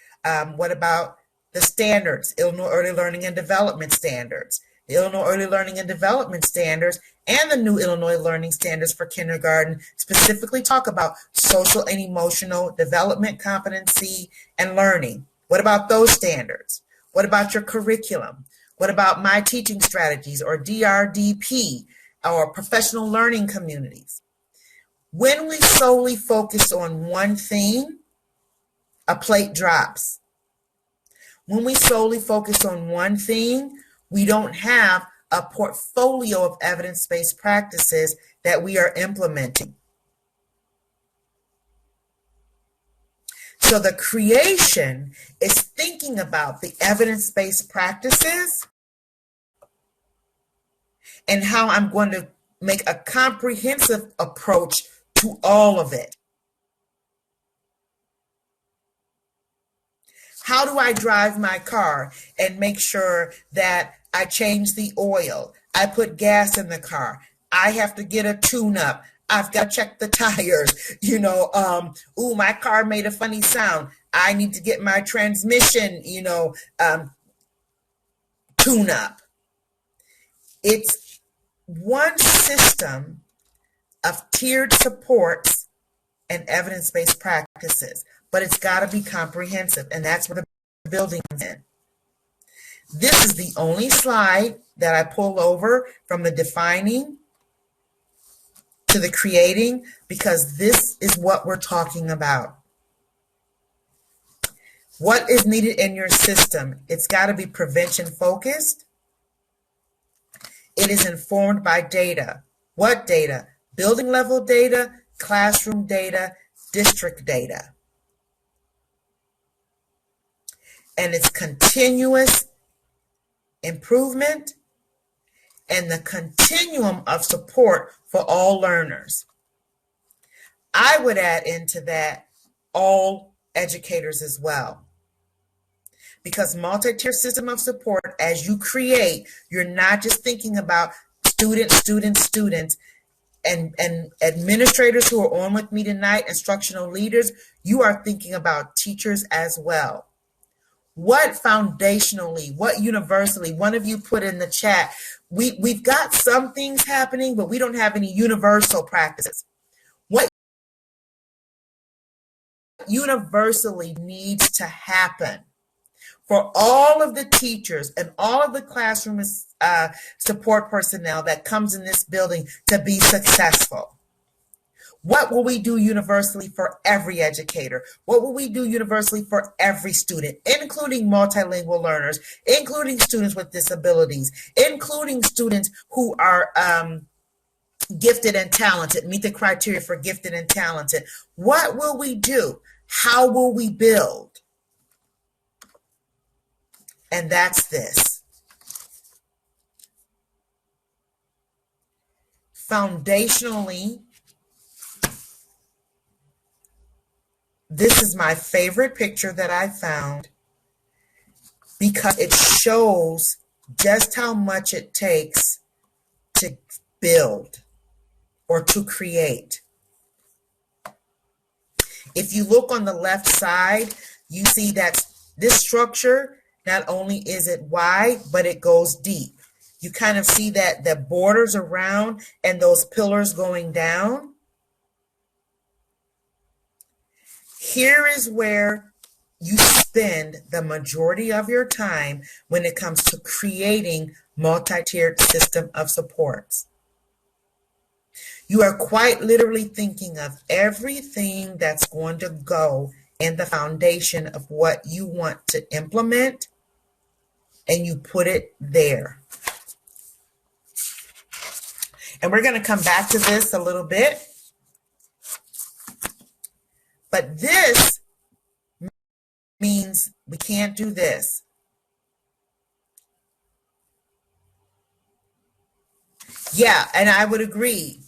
What about the standards, Illinois Early Learning and Development Standards? The Illinois Early Learning and Development Standards and the new Illinois Learning Standards for kindergarten specifically talk about social and emotional development, competency, and learning. What about those standards? What about your curriculum? What about My Teaching Strategies, or DRDP, or professional learning communities? When we solely focus on one thing, a plate drops. When we solely focus on one thing, we don't have a portfolio of evidence-based practices that we are implementing. So the creation is thinking about the evidence-based practices and how I'm going to make a comprehensive approach to all of it. How do I drive my car and make sure that I change the oil? I put gas in the car. I have to get a tune-up. I've got to check the tires. My car made a funny sound. I need to get my transmission, tune up. It's one system of tiered supports and evidence-based practices, but it's got to be comprehensive, and that's where the building is in. This is the only slide that I pull over from the defining to the creating, because this is what we're talking about. What is needed in your system? It's got to be prevention focused. It is informed by data. What data? Building level data, classroom data, district data. And it's continuous improvement and the continuum of support for all learners. I would add into that all educators as well. Because multi-tier system of support, as you create, you're not just thinking about students, and administrators who are on with me tonight, instructional leaders. You are thinking about teachers as well. What foundationally, what universally? One of you put in the chat, we've got some things happening, but we don't have any universal practices. What universally needs to happen for all of the teachers and all of the classroom support personnel that comes in this building to be successful? What will we do universally for every educator? What will we do universally for every student, including multilingual learners, including students with disabilities, including students who are gifted and talented, meet the criteria for gifted and talented? What will we do? How will we build? And that's this. Foundationally, This is my favorite picture that I found because it shows just how much it takes to build or to create. If you look on the left side, you see that this structure, not only is it wide, but it goes deep. You kind of see that the borders around and those pillars going down. Here is where you spend the majority of your time when it comes to creating multi-tiered system of supports. You are quite literally thinking of everything that's going to go in the foundation of what you want to implement, and you put it there. And we're going to come back to this a little bit. But this means we can't do this. Yeah, and I would agree.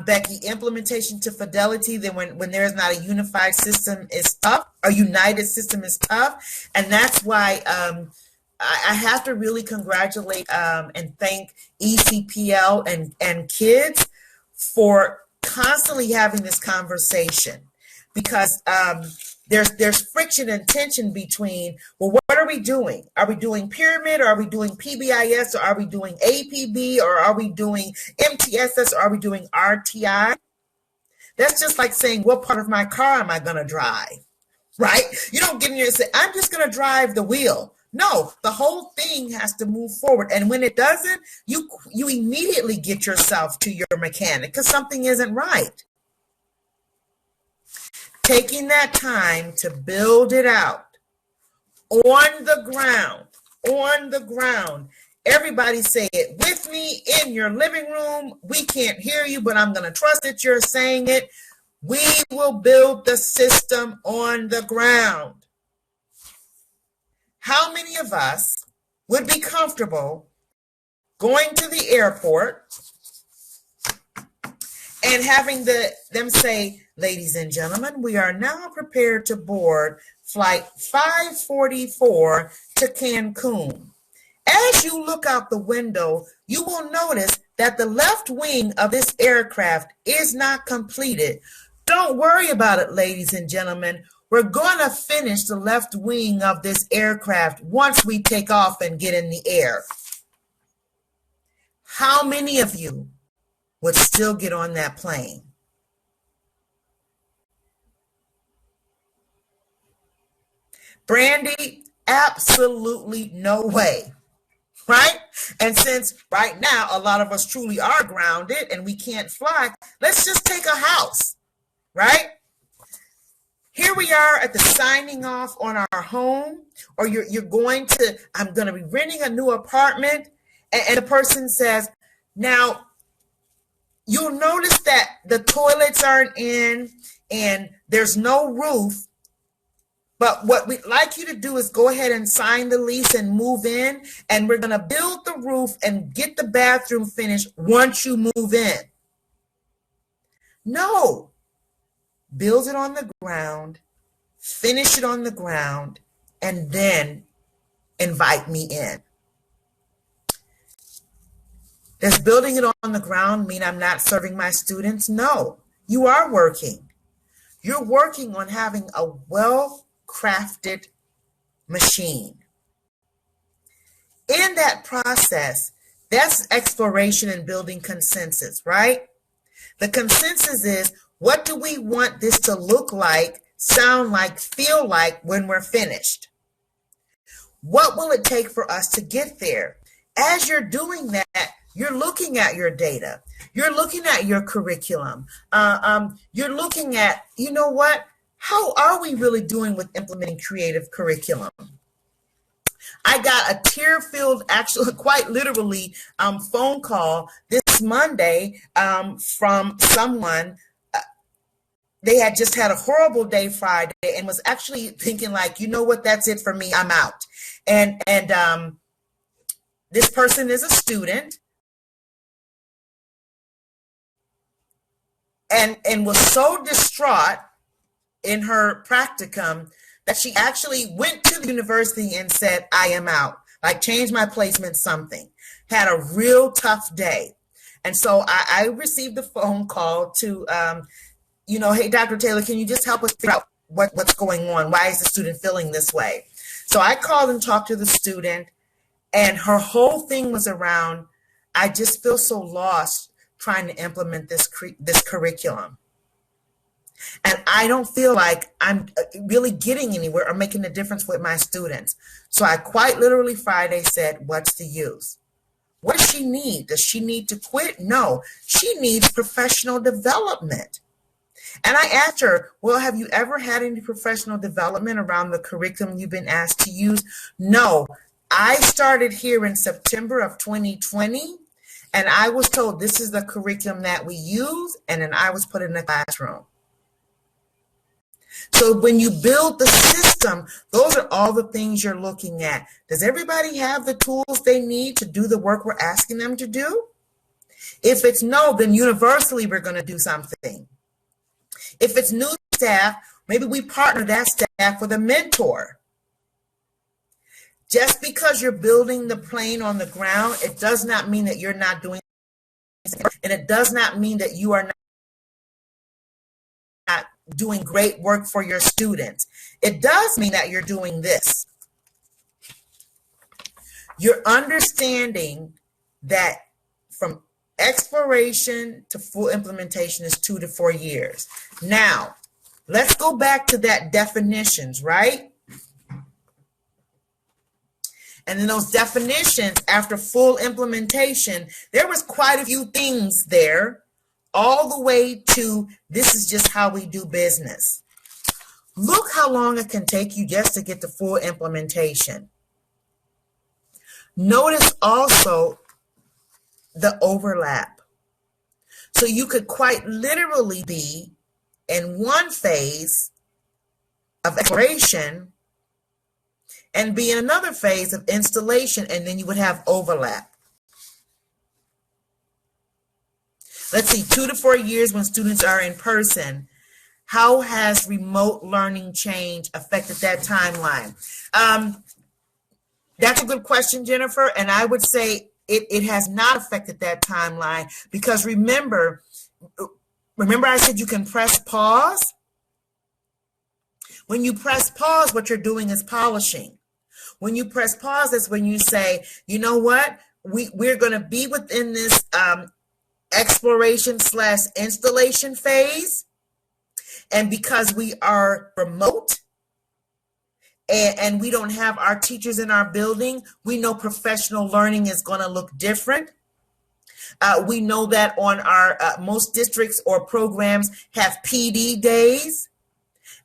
Becky, implementation to fidelity, then when there's not a unified system is tough, a united system is tough. And that's why I have to really congratulate and thank ECPL and kids for constantly having this conversation, because there's friction and tension between, well, what are we doing? Are we doing pyramid, or are we doing PBIS, or are we doing APB, or are we doing MTSS, or are we doing RTI? That's just like saying, what part of my car am I going to drive, right? You don't get in here and say, I'm just going to drive the wheel. No, the whole thing has to move forward. And when it doesn't, you immediately get yourself to your mechanic because something isn't right. Taking that time to build it out on the ground. Everybody say it with me in your living room. We can't hear you, but I'm going to trust that you're saying it. We will build the system on the ground. How many of us would be comfortable going to the airport and having them say, ladies and gentlemen, we are now prepared to board flight 544 to Cancun. As you look out the window, you will notice that the left wing of this aircraft is not completed. Don't worry about it, ladies and gentlemen. We're going to finish the left wing of this aircraft once we take off and get in the air. How many of you would still get on that plane? Brandy, absolutely no way, right? And since right now a lot of us truly are grounded and we can't fly, let's just take a house, right? Here we are at the signing off on our home, or you're going to, I'm going to be renting a new apartment, and the person says, now, you'll notice that the toilets aren't in and there's no roof, but what we'd like you to do is go ahead and sign the lease and move in, and we're going to build the roof and get the bathroom finished once you move in. No. Build it on the ground, finish it on the ground, and then invite me in. Does building it on the ground mean I'm not serving my students? No, you are working. You're working on having a well-crafted machine. In that process, that's exploration and building consensus, right? The consensus is, what do we want this to look like, sound like, feel like when we're finished? What will it take for us to get there? As you're doing that, you're looking at your data. You're looking at your curriculum. You're looking at, you know what? How are we really doing with implementing creative curriculum? I got a tear-filled, actually, quite literally, phone call this Monday from someone. They had just had a horrible day Friday and was actually thinking like, you know what, that's it for me, I'm out. And this person is a student and was so distraught in her practicum that she actually went to the university and said, I am out, like changed my placement, something. Had a real tough day. And so I received a phone call to, hey, Dr. Taylor, can you just help us figure out what's going on? Why is the student feeling this way? So I called and talked to the student, and her whole thing was around, I just feel so lost trying to implement this curriculum. And I don't feel like I'm really getting anywhere or making a difference with my students. So I quite literally Friday said, what's the use? What does she need? Does she need to quit? No, she needs professional development. And I asked her, well, have you ever had any professional development around the curriculum you've been asked to use? No, I started here in September of 2020, and I was told this is the curriculum that we use, and then I was put in the classroom. So when you build the system, those are all the things you're looking at. Does everybody have the tools they need to do the work we're asking them to do? If it's no, then universally we're going to do something. If it's new staff, maybe we partner that staff with a mentor. Just because you're building the plane on the ground, it does not mean that you're not doing it, and it does not mean that you are not doing great work for your students. It does mean that you're doing this. You're understanding that from exploration to full implementation is 2 to 4 years. Now, let's go back to that definitions, right? And in those definitions, after full implementation, there was quite a few things there, all the way to this is just how we do business. Look how long it can take you just to get to full implementation. Notice also the overlap. So you could quite literally be in one phase of exploration and be in another phase of installation, and then you would have overlap. Let's see, 2 to 4 years when students are in person. How has remote learning change affected that timeline? That's a good question, Jennifer, and I would say it has not affected that timeline, because remember I said you can press pause? When you press pause, what you're doing is polishing. When you press pause, that's when you say, you know what, we're going to be within this exploration/installation phase, and because we are remote and we don't have our teachers in our building, we know professional learning is going to look different. We know that on our most districts or programs have PD days,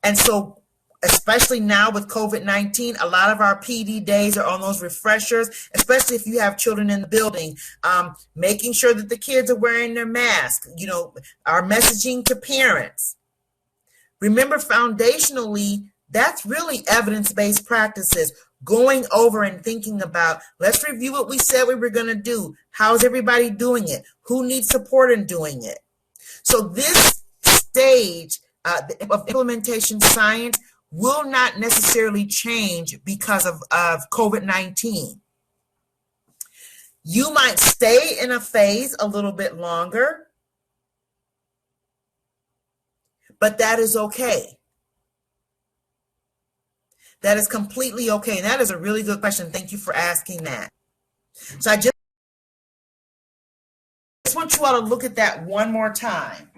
and so especially now with COVID-19, a lot of our PD days are on those refreshers, especially if you have children in the building, making sure that the kids are wearing their masks, our messaging to parents. Remember, foundationally, that's really evidence-based practices, going over and thinking about, let's review what we said we were going to do. How's everybody doing it? Who needs support in doing it? So this stage of implementation science will not necessarily change because of COVID-19. You might stay in a phase a little bit longer, but that is okay. That is completely okay. And that is a really good question. Thank you for asking that. So I just want you all to look at that one more time.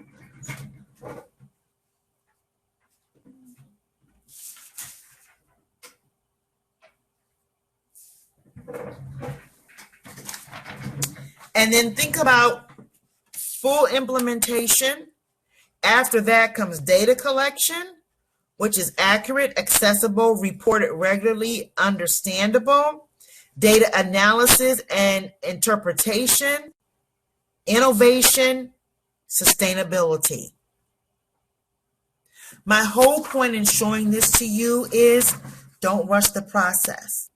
And then think about full implementation. After that comes data collection, which is accurate, accessible, reported regularly, understandable, data analysis and interpretation, innovation, sustainability. My whole point in showing this to you is don't rush the process,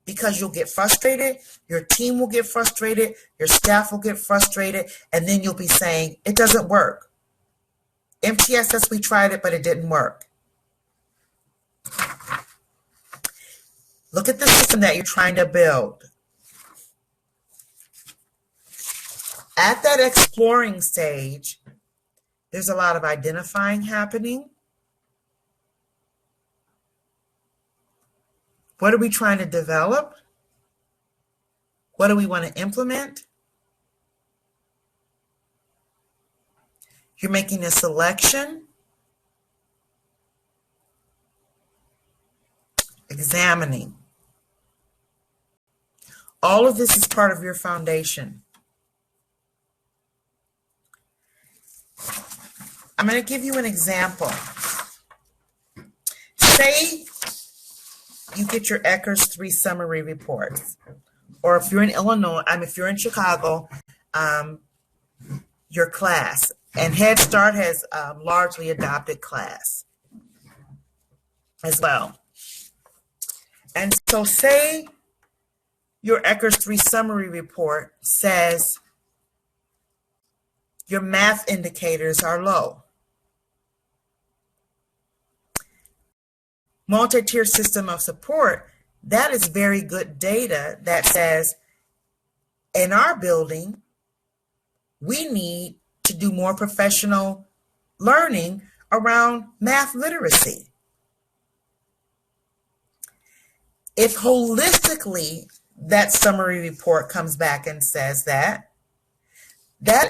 because you'll get frustrated, your team will get frustrated, your staff will get frustrated, and then you'll be saying, it doesn't work. MTSS, we tried it, but it didn't work. Look at the system that you're trying to build. At that exploring stage, there's a lot of identifying happening. What are we trying to develop? What do we want to implement? You're making a selection, examining. All of this is part of your foundation. I'm going to give you an example. Say you get your Eckers 3 summary reports, or if you're in Illinois, if you're in Chicago, your class. And Head Start has largely adopted class as well. And so say your Eckers 3 summary report says your math indicators are low. Multi-tier system of support, that is very good data that says in our building, we need to do more professional learning around math literacy. If holistically that summary report comes back and says that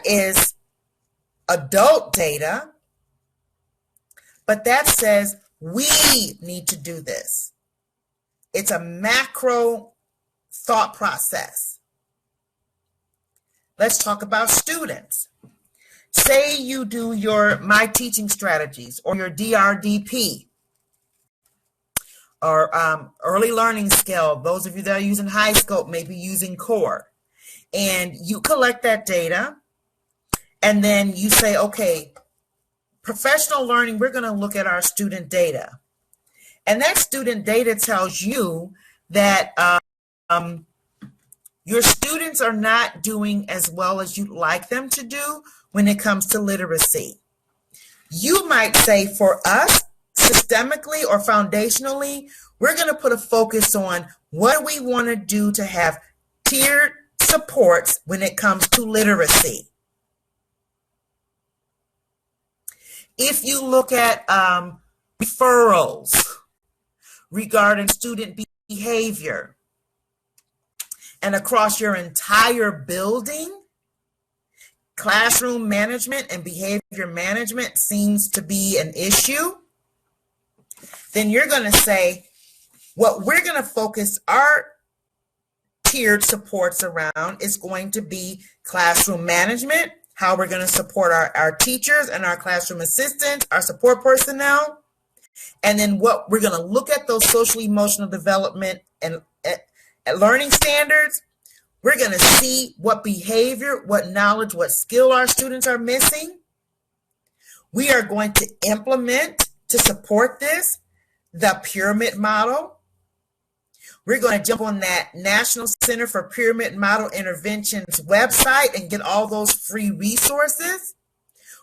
is adult data, but that says we need to do this. It's a macro thought process. Let's talk about students. Say you do your My Teaching Strategies or your DRDP or early learning scale. Those of you that are using high scope may be using core. And you collect that data and then you say, okay, professional learning, we're going to look at our student data. And that student data tells you that your students are not doing as well as you'd like them to do when it comes to literacy. You might say, for us, systemically or foundationally, we're going to put a focus on what we want to do to have tiered supports when it comes to literacy. If you look at referrals regarding student behavior and across your entire building, classroom management and behavior management seems to be an issue, then you're going to say, what we're going to focus our tiered supports around is going to be classroom management, how we're going to support our teachers and our classroom assistants, our support personnel, and then what we're going to look at those social emotional development and learning standards. We're going to see what behavior, what knowledge, what skill our students are missing. We are going to implement to support this the pyramid model. We're going to jump on that National Center for Pyramid Model Interventions website and get all those free resources.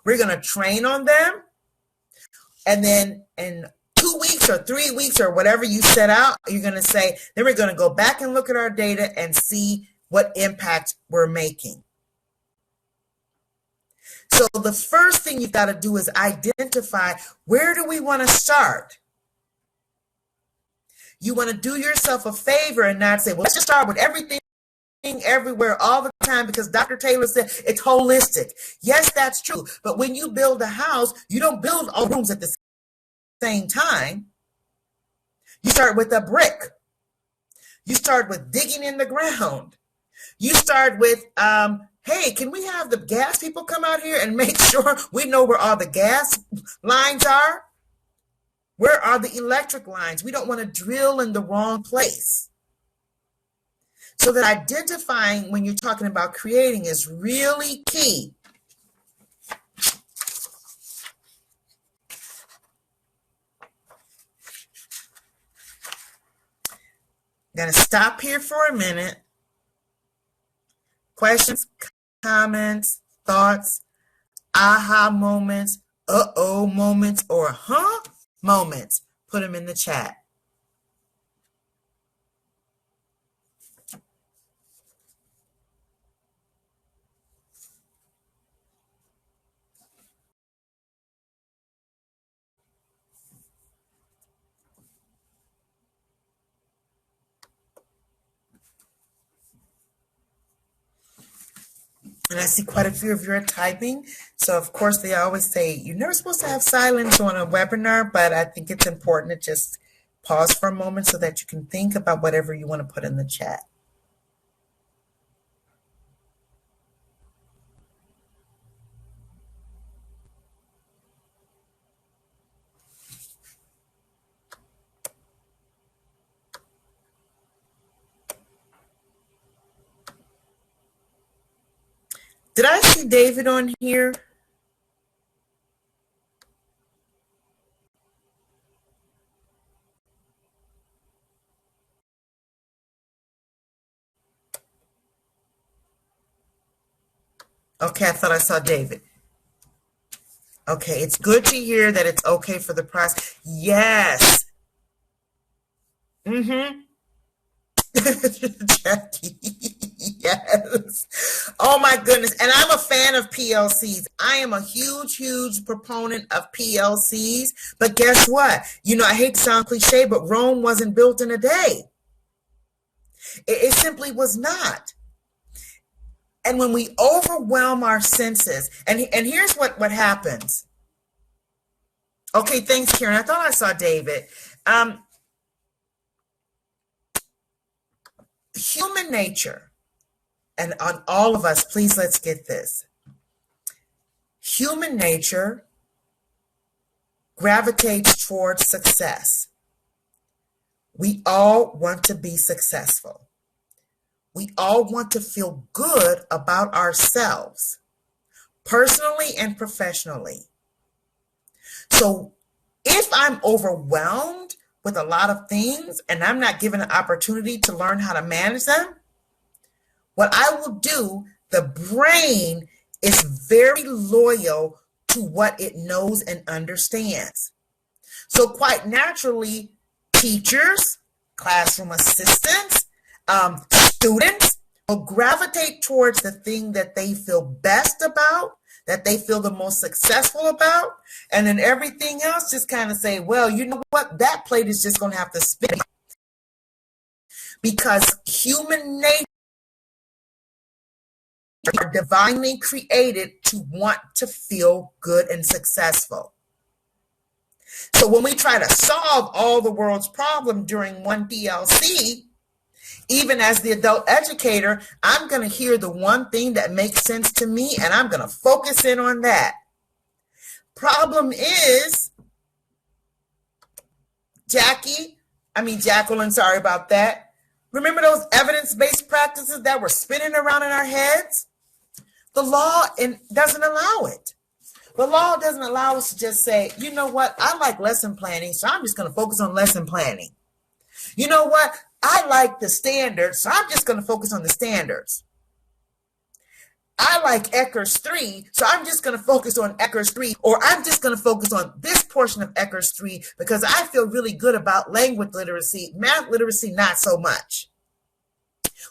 We're going to train on them. And then in 2 weeks or 3 weeks or whatever you set out, you're going to say, then we're going to go back and look at our data and see what impact we're making. So the first thing you've got to do is identify, where do we want to start? You want to do yourself a favor and not say, well, let's just start with everything everywhere all the time because Dr. Taylor said it's holistic. Yes, that's true. But when you build a house, you don't build all rooms at the same time. You start with a brick. You start with digging in the ground. You start with, hey, can we have the gas people come out here and make sure we know where all the gas lines are? Where are the electric lines? We don't want to drill in the wrong place. So that identifying when you're talking about creating is really key. I'm going to stop here for a minute. Questions, comments, thoughts, aha moments. moments or moments, put them in the chat. And I see quite a few of you are typing. So, of course, they always say you're never supposed to have silence on a webinar, but I think it's important to just pause for a moment so that you can think about whatever you want to put in the chat. Did I see David on here? Okay, I thought I saw David. Okay, it's good to hear that it's okay for the process. Yes. Mm-hmm. Jackie. Yes. Oh my goodness. And I'm a fan of PLCs. I am a huge proponent of PLCs. But guess what? I hate to sound cliche, but Rome wasn't built in a day. It simply was not. And when we overwhelm our senses, and here's what happens. Okay, thanks, Karen. I thought I saw David. Human nature, and on all of us, please let's get this. Human nature gravitates towards success. We all want to be successful. We all want to feel good about ourselves, personally and professionally. So if I'm overwhelmed with a lot of things and I'm not given an opportunity to learn how to manage them, what I will do, the brain is very loyal to what it knows and understands. So quite naturally, teachers, classroom assistants, students will gravitate towards the thing that they feel best about, that they feel the most successful about, and then everything else just kind of say, well, you know what, that plate is just going to have to spin. Because human nature are divinely created to want to feel good and successful. So when we try to solve all the world's problems during one PLC, even as the adult educator, I'm going to hear the one thing that makes sense to me, and I'm going to focus in on that. Problem is, Jacqueline, sorry about that. Remember those evidence-based practices that were spinning around in our heads? The law doesn't allow it. The law doesn't allow us to just say, you know what, I like lesson planning, so I'm just going to focus on lesson planning. You know what, I like the standards, so I'm just going to focus on the standards. I like Eckers 3, so I'm just going to focus on Eckers 3, or I'm just going to focus on this portion of Eckers 3 because I feel really good about language literacy, math literacy, not so much.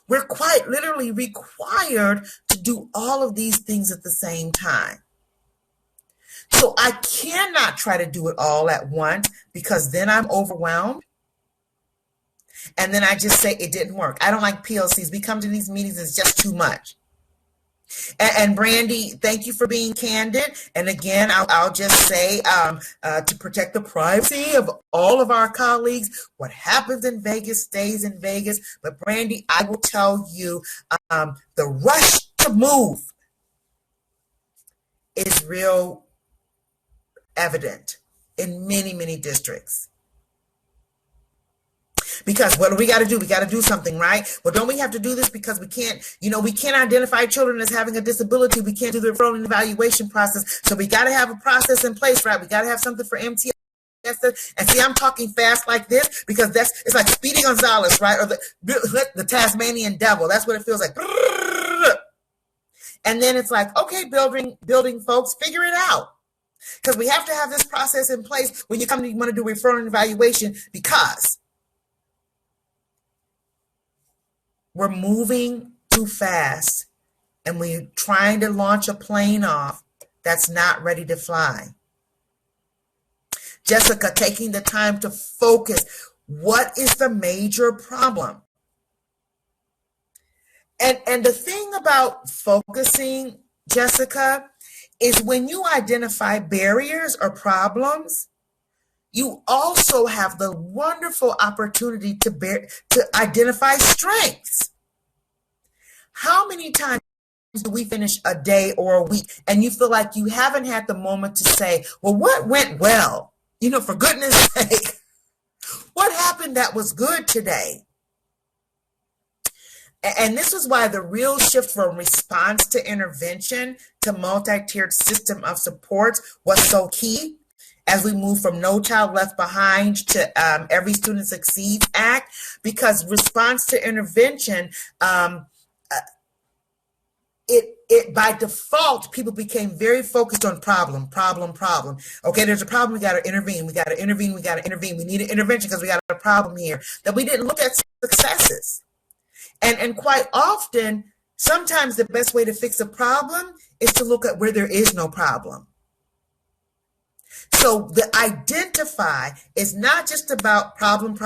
We're quite literally required to do all of these things at the same time. So I cannot try to do it all at once because then I'm overwhelmed. And then I just say it didn't work. I don't like PLCs. We come to these meetings, it's just too much. And Brandy, thank you for being candid. And again, I'll just say to protect the privacy of all of our colleagues, what happens in Vegas stays in Vegas. But Brandy, I will tell you, the rush to move is real evident in many districts. Because what do we got to do? We got to do something, right? Well, don't we have to do this because we can't identify children as having a disability. We can't do the referral and evaluation process. So we got to have a process in place, right? We got to have something for MTSS. And see, I'm talking fast like this because it's like Speedy Gonzalez, right? Or the Tasmanian devil. That's what it feels like. And then it's like, okay, building folks, figure it out. Because we have to have this process in place when you want to do referral and evaluation, because we're moving too fast and we're trying to launch a plane off that's not ready to fly. Jessica, taking the time to focus. What is the major problem? And the thing about focusing, Jessica, is when you identify barriers or problems, you also have the wonderful opportunity to identify strengths. How many times do we finish a day or a week and you feel like you haven't had the moment to say, well, what went well? For goodness sake, what happened that was good today? And this is why the real shift from response to intervention to multi-tiered system of supports was so key as we move from No Child Left Behind to Every Student Succeeds Act, because response to intervention, it by default, people became very focused on problem. Okay, there's a problem, we got to intervene. We need an intervention because we got a problem here. That we didn't look at successes. And quite often, sometimes the best way to fix a problem is to look at where there is no problem. So the identify is not just about problem.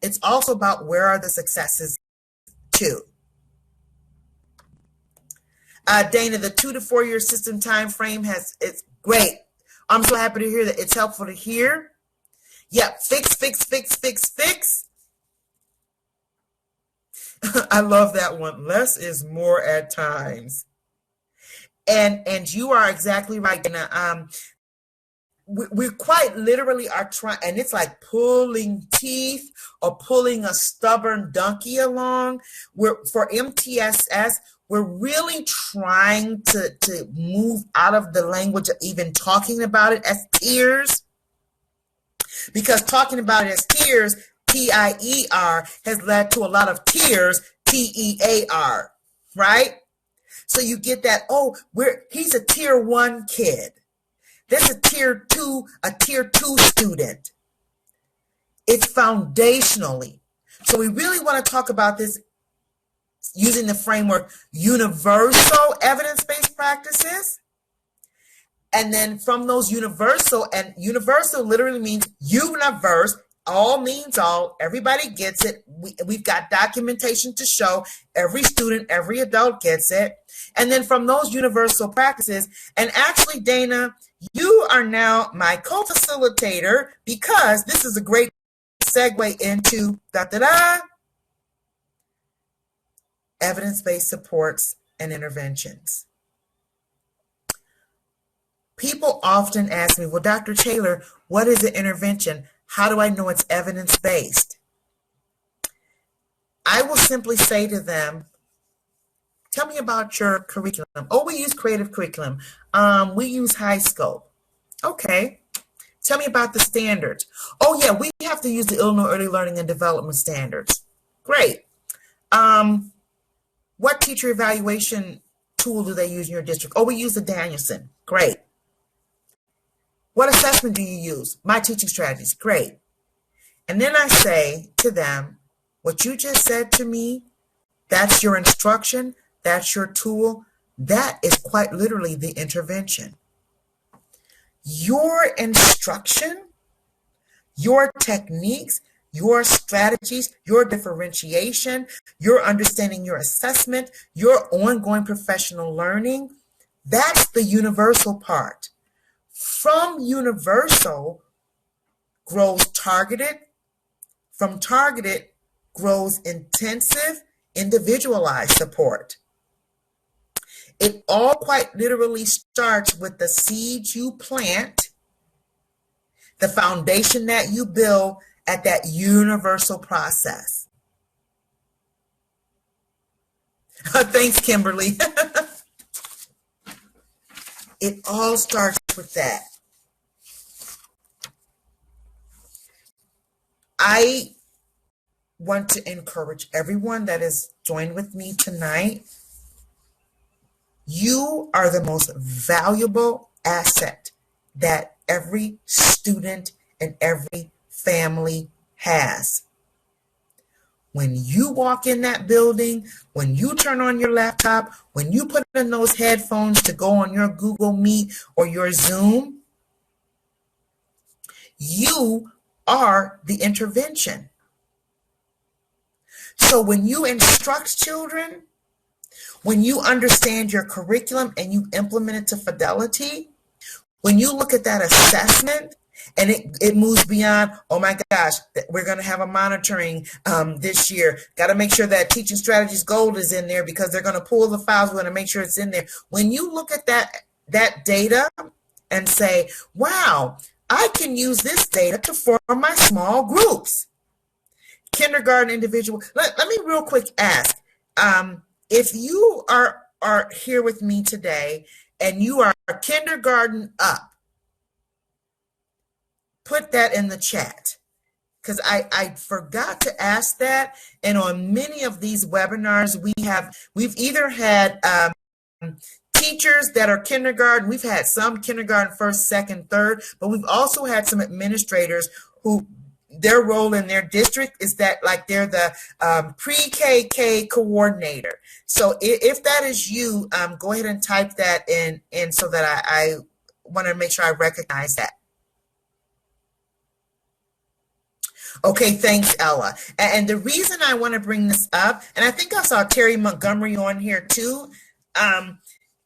It's also about where are the successes too. Dana, the 2 to 4 year system time frame it's great. I'm so happy to hear that. It's helpful to hear. Yep, fix. I love that one. Less is more at times. And you are exactly right, Dana. We quite literally are trying, and it's like pulling teeth or pulling a stubborn donkey along. For MTSS, we're really trying to move out of the language of even talking about it as tiers, because talking about it as tiers, T-I-E-R, has led to a lot of tears, T-E-A-R, right? So you get that, he's a tier 1 kid. This is a tier two student. It's foundationally. So we really want to talk about this using the framework universal evidence-based practices. And then from those universal, and universal literally means universe, all means all, everybody gets it. We've got documentation to show every student, every adult gets it. And then from those universal practices, and actually, Dana, you are now my co-facilitator, because this is a great segue into evidence-based supports and interventions. People often ask me, well, Dr. Taylor, what is an intervention? How do I know it's evidence-based? I will simply say to them, tell me about your curriculum. Oh, we use creative curriculum. We use high scope. Okay. Tell me about the standards. Oh, yeah, we have to use the Illinois Early Learning and Development Standards. Great. What teacher evaluation tool do they use in your district? Oh, we use the Danielson. Great. What assessment do you use? My teaching strategies. Great. And then I say to them, what you just said to me, that's your instruction, that's your tool, that is quite literally the intervention. Your instruction, your techniques, your strategies, your differentiation, your understanding your assessment, your ongoing professional learning, that's the universal part. From universal grows targeted. From targeted grows intensive, individualized support. It all quite literally starts with the seeds you plant, the foundation that you build at that universal process. Thanks, Kimberly. It all starts with that. I want to encourage everyone that has joined with me tonight. You are the most valuable asset that every student and every family has. When you walk in that building, when you turn on your laptop, when you put in those headphones to go on your Google Meet or your Zoom, you are the intervention. So when you instruct children, when you understand your curriculum and you implement it to fidelity, when you look at that assessment and it moves beyond, oh my gosh, we're going to have a monitoring this year. Got to make sure that teaching strategies gold is in there because they're going to pull the files. We're going to make sure it's in there. When you look at that data and say, wow, I can use this data to form my small groups. Kindergarten individual. Let me real quick ask, if you are here with me today and you are kindergarten up, put that in the chat, because I forgot to ask that. And on many of these webinars, we've either had teachers that are kindergarten, we've had some kindergarten first, second, third, but we've also had some administrators who their role in their district is that like they're the pre-KK coordinator. So if that is you, go ahead and type that in so that I want to make sure I recognize that. Okay, thanks, Ella. And the reason I want to bring this up, and I think I saw Terry Montgomery on here too,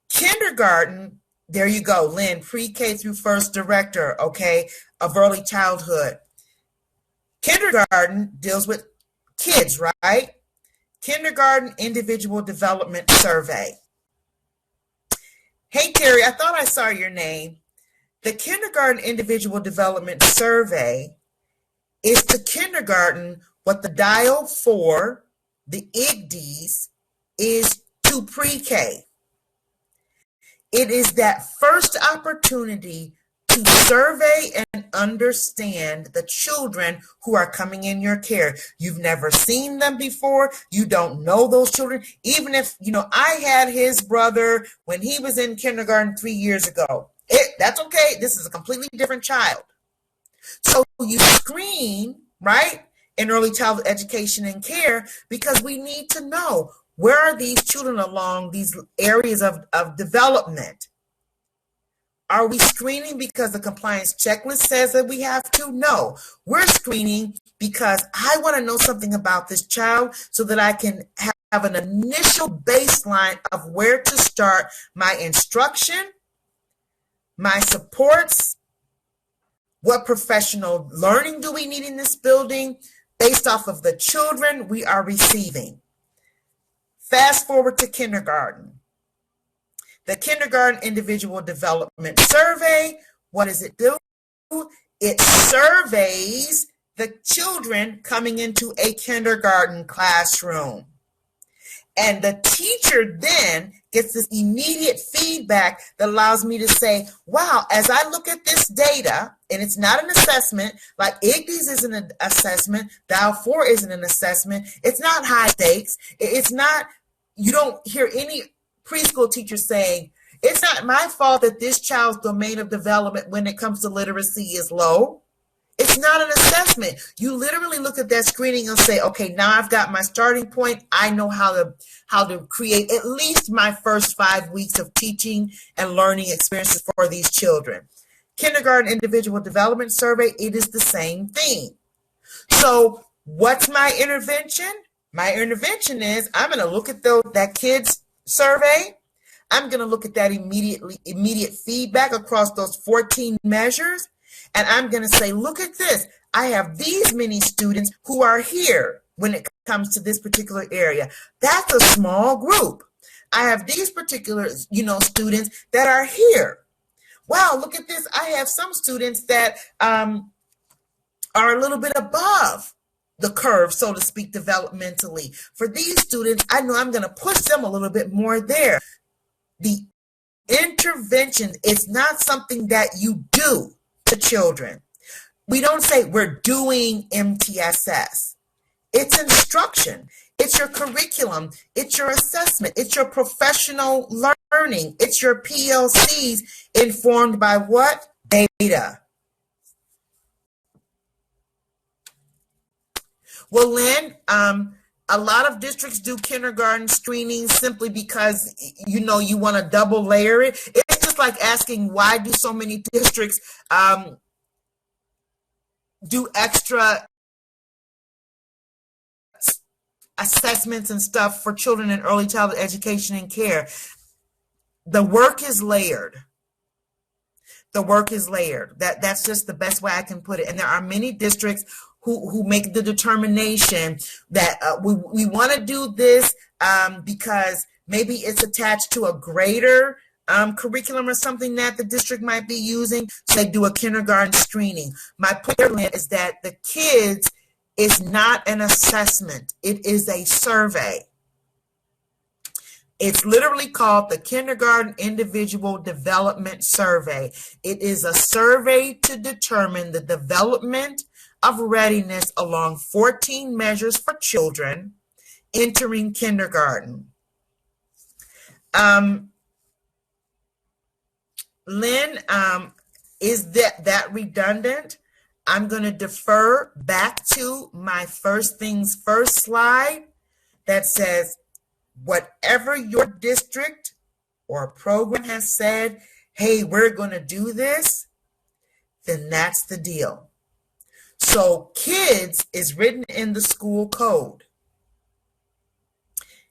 kindergarten, there you go, Lynn, pre-K through first director, okay, of early childhood. Kindergarten deals with kids, right? Kindergarten Individual Development Survey. Hey, Terry, I thought I saw your name. The Kindergarten Individual Development Survey is to kindergarten what the dial for the IGDs is to pre-K. It is that first opportunity to survey and understand the children who are coming in your care. You've never seen them before. You don't know those children. Even if, I had his brother when he was in kindergarten 3 years ago. That's okay. This is a completely different child. So you screen, right, in early childhood education and care, because we need to know where are these children along these areas of development. Are we screening because the compliance checklist says that we have to? No, we're screening because I want to know something about this child so that I can have an initial baseline of where to start my instruction, my supports, what professional learning do we need in this building based off of the children we are receiving. Fast forward to kindergarten. The Kindergarten Individual Development Survey, what does it do? It surveys the children coming into a kindergarten classroom. And the teacher then gets this immediate feedback that allows me to say, wow, as I look at this data, and it's not an assessment, like IGDs isn't an assessment, Dial 4 isn't an assessment, it's not high stakes, it's not, you don't hear any preschool teachers saying, it's not my fault that this child's domain of development when it comes to literacy is low. It's not an assessment. You literally look at that screening and say, okay, now I've got my starting point. I know how to create at least my first 5 weeks of teaching and learning experiences for these children. Kindergarten Individual Development Survey, it is the same thing. So what's my intervention? My intervention is I'm going to look at that kid's survey. I'm going to look at that immediate feedback across those 14 measures. And I'm going to say, look at this. I have these many students who are here when it comes to this particular area. That's a small group. I have these particular, students that are here. Wow, look at this. I have some students that are a little bit above the curve, so to speak, developmentally. For these students, I know I'm going to push them a little bit more there. The intervention is not something that you do to children. We don't say we're doing MTSS. It's instruction. It's your curriculum. It's your assessment. It's your professional learning. It's your PLCs informed by what? Data. Well, Lynn, a lot of districts do kindergarten screening simply because, you want to double layer it. It's just like asking, why do so many districts do extra assessments and stuff for children in early childhood education and care? The work is layered. The work is layered. That's just the best way I can put it. And there are many districts who make the determination that we want to do this because maybe it's attached to a greater curriculum or something that the district might be using. So they do a kindergarten screening. My point is that the kids is not an assessment. It is a survey. It's literally called the Kindergarten Individual Development Survey. It is a survey to determine the development of readiness along 14 measures for children entering kindergarten. Lynn, is that redundant? I'm going to defer back to my first things first slide that says, whatever your district or program has said, hey, we're going to do this, then that's the deal. So kids is written in the school code.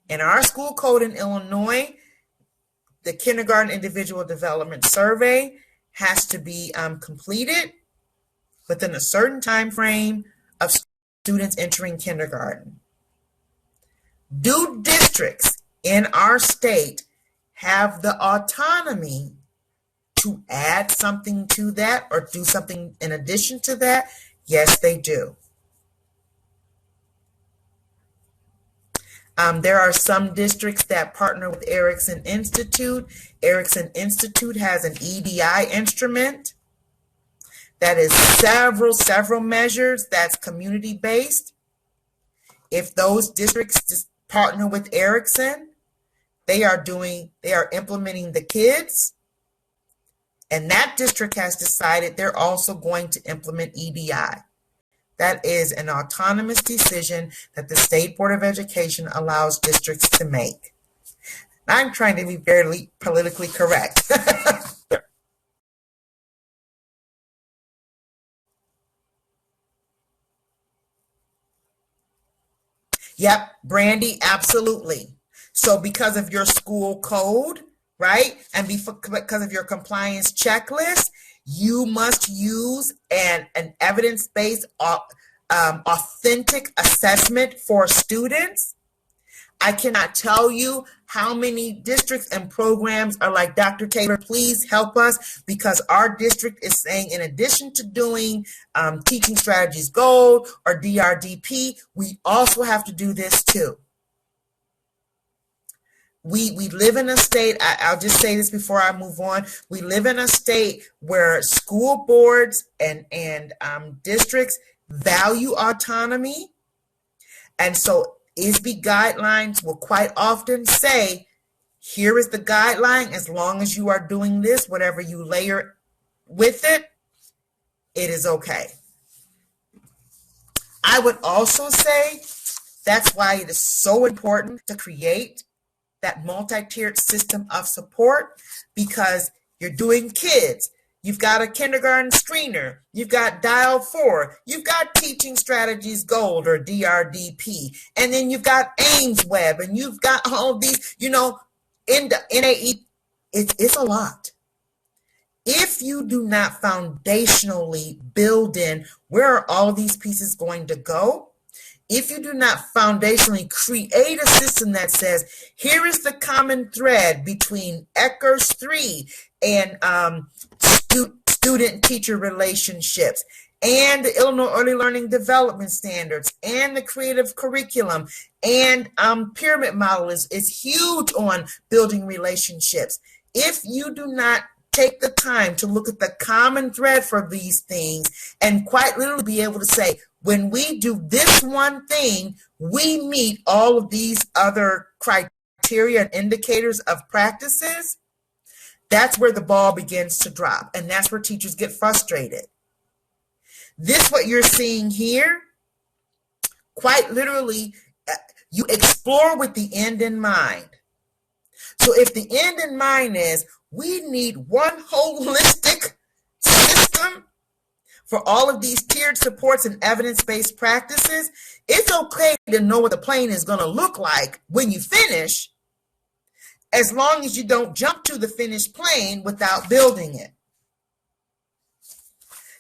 In our school code in Illinois, the Kindergarten Individual Development Survey has to be completed within a certain time frame of students entering kindergarten. Do districts in our state have the autonomy to add something to that or do something in addition to that? Yes, they do. There are some districts that partner with Erickson Institute. Erickson Institute has an EDI instrument that is several measures that's community-based. If those districts partner with Erickson, they are implementing the kids, and that district has decided they're also going to implement EDI. That is an autonomous decision that the State Board of Education allows districts to make. I'm trying to be fairly politically correct. Yep, Brandy, absolutely. So because of your school code, right, and because of your compliance checklist, you must use an evidence-based, authentic assessment for students. I cannot tell you how many districts and programs are like, Dr. Taylor, please help us, because our district is saying, in addition to doing Teaching Strategies Gold or DRDP, we also have to do this too. We live in a state, I'll just say this before I move on, we live in a state where school boards and districts value autonomy. And so ISB guidelines will quite often say, here is the guideline, as long as you are doing this, whatever you layer with it, it is okay. I would also say that's why it is so important to create that multi-tiered system of support, because you're doing kids. You've got a kindergarten screener. You've got Dial 4. You've got Teaching Strategies Gold or DRDP. And then you've got Ames Web, and you've got all these, in the NAE. It's a lot. If you do not foundationally build in where are all these pieces going to go, if you do not foundationally create a system that says, here is the common thread between ECHRS 3 and student-teacher relationships, and the Illinois Early Learning Development Standards, and the creative curriculum, and pyramid model is huge on building relationships. If you do not take the time to look at the common thread for these things and quite literally be able to say, when we do this one thing, we meet all of these other criteria and indicators of practices, That's where the ball begins to drop, and that's where teachers get frustrated. This, what you're seeing here, quite literally, you explore with the end in mind. So if the end in mind is we need one holistic system for all of these tiered supports and evidence-based practices, it's okay to know what the plane is going to look like when you finish, as long as you don't jump to the finished plane without building it.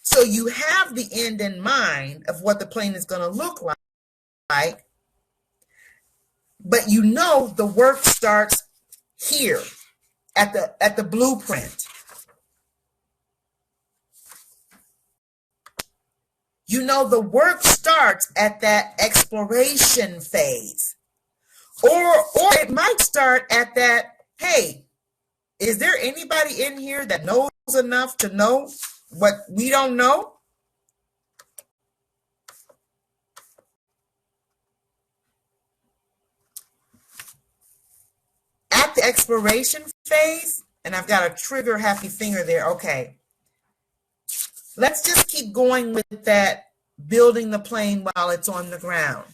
So you have the end in mind of what the plane is going to look like, but you know the work starts here at the blueprint. You know the work starts at that exploration phase. Or it might start at that, hey, is there anybody in here that knows enough to know what we don't know? At the exploration phase, and I've got a trigger happy finger there, okay. Let's just keep going with that, building the plane while it's on the ground.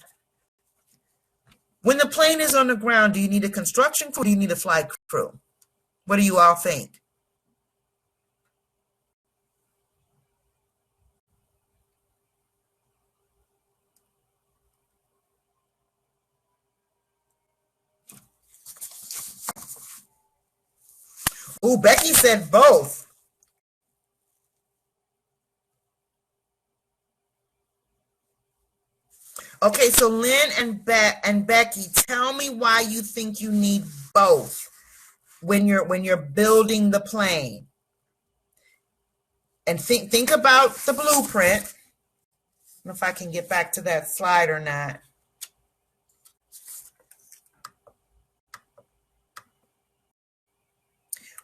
When the plane is on the ground, do you need a construction crew or do you need a flight crew? What do you all think? Ooh, Becky said both. Okay, so Lynn and Becky, tell me why you think you need both when you're building the plane. And think about the blueprint. I don't know if I can get back to that slide or not.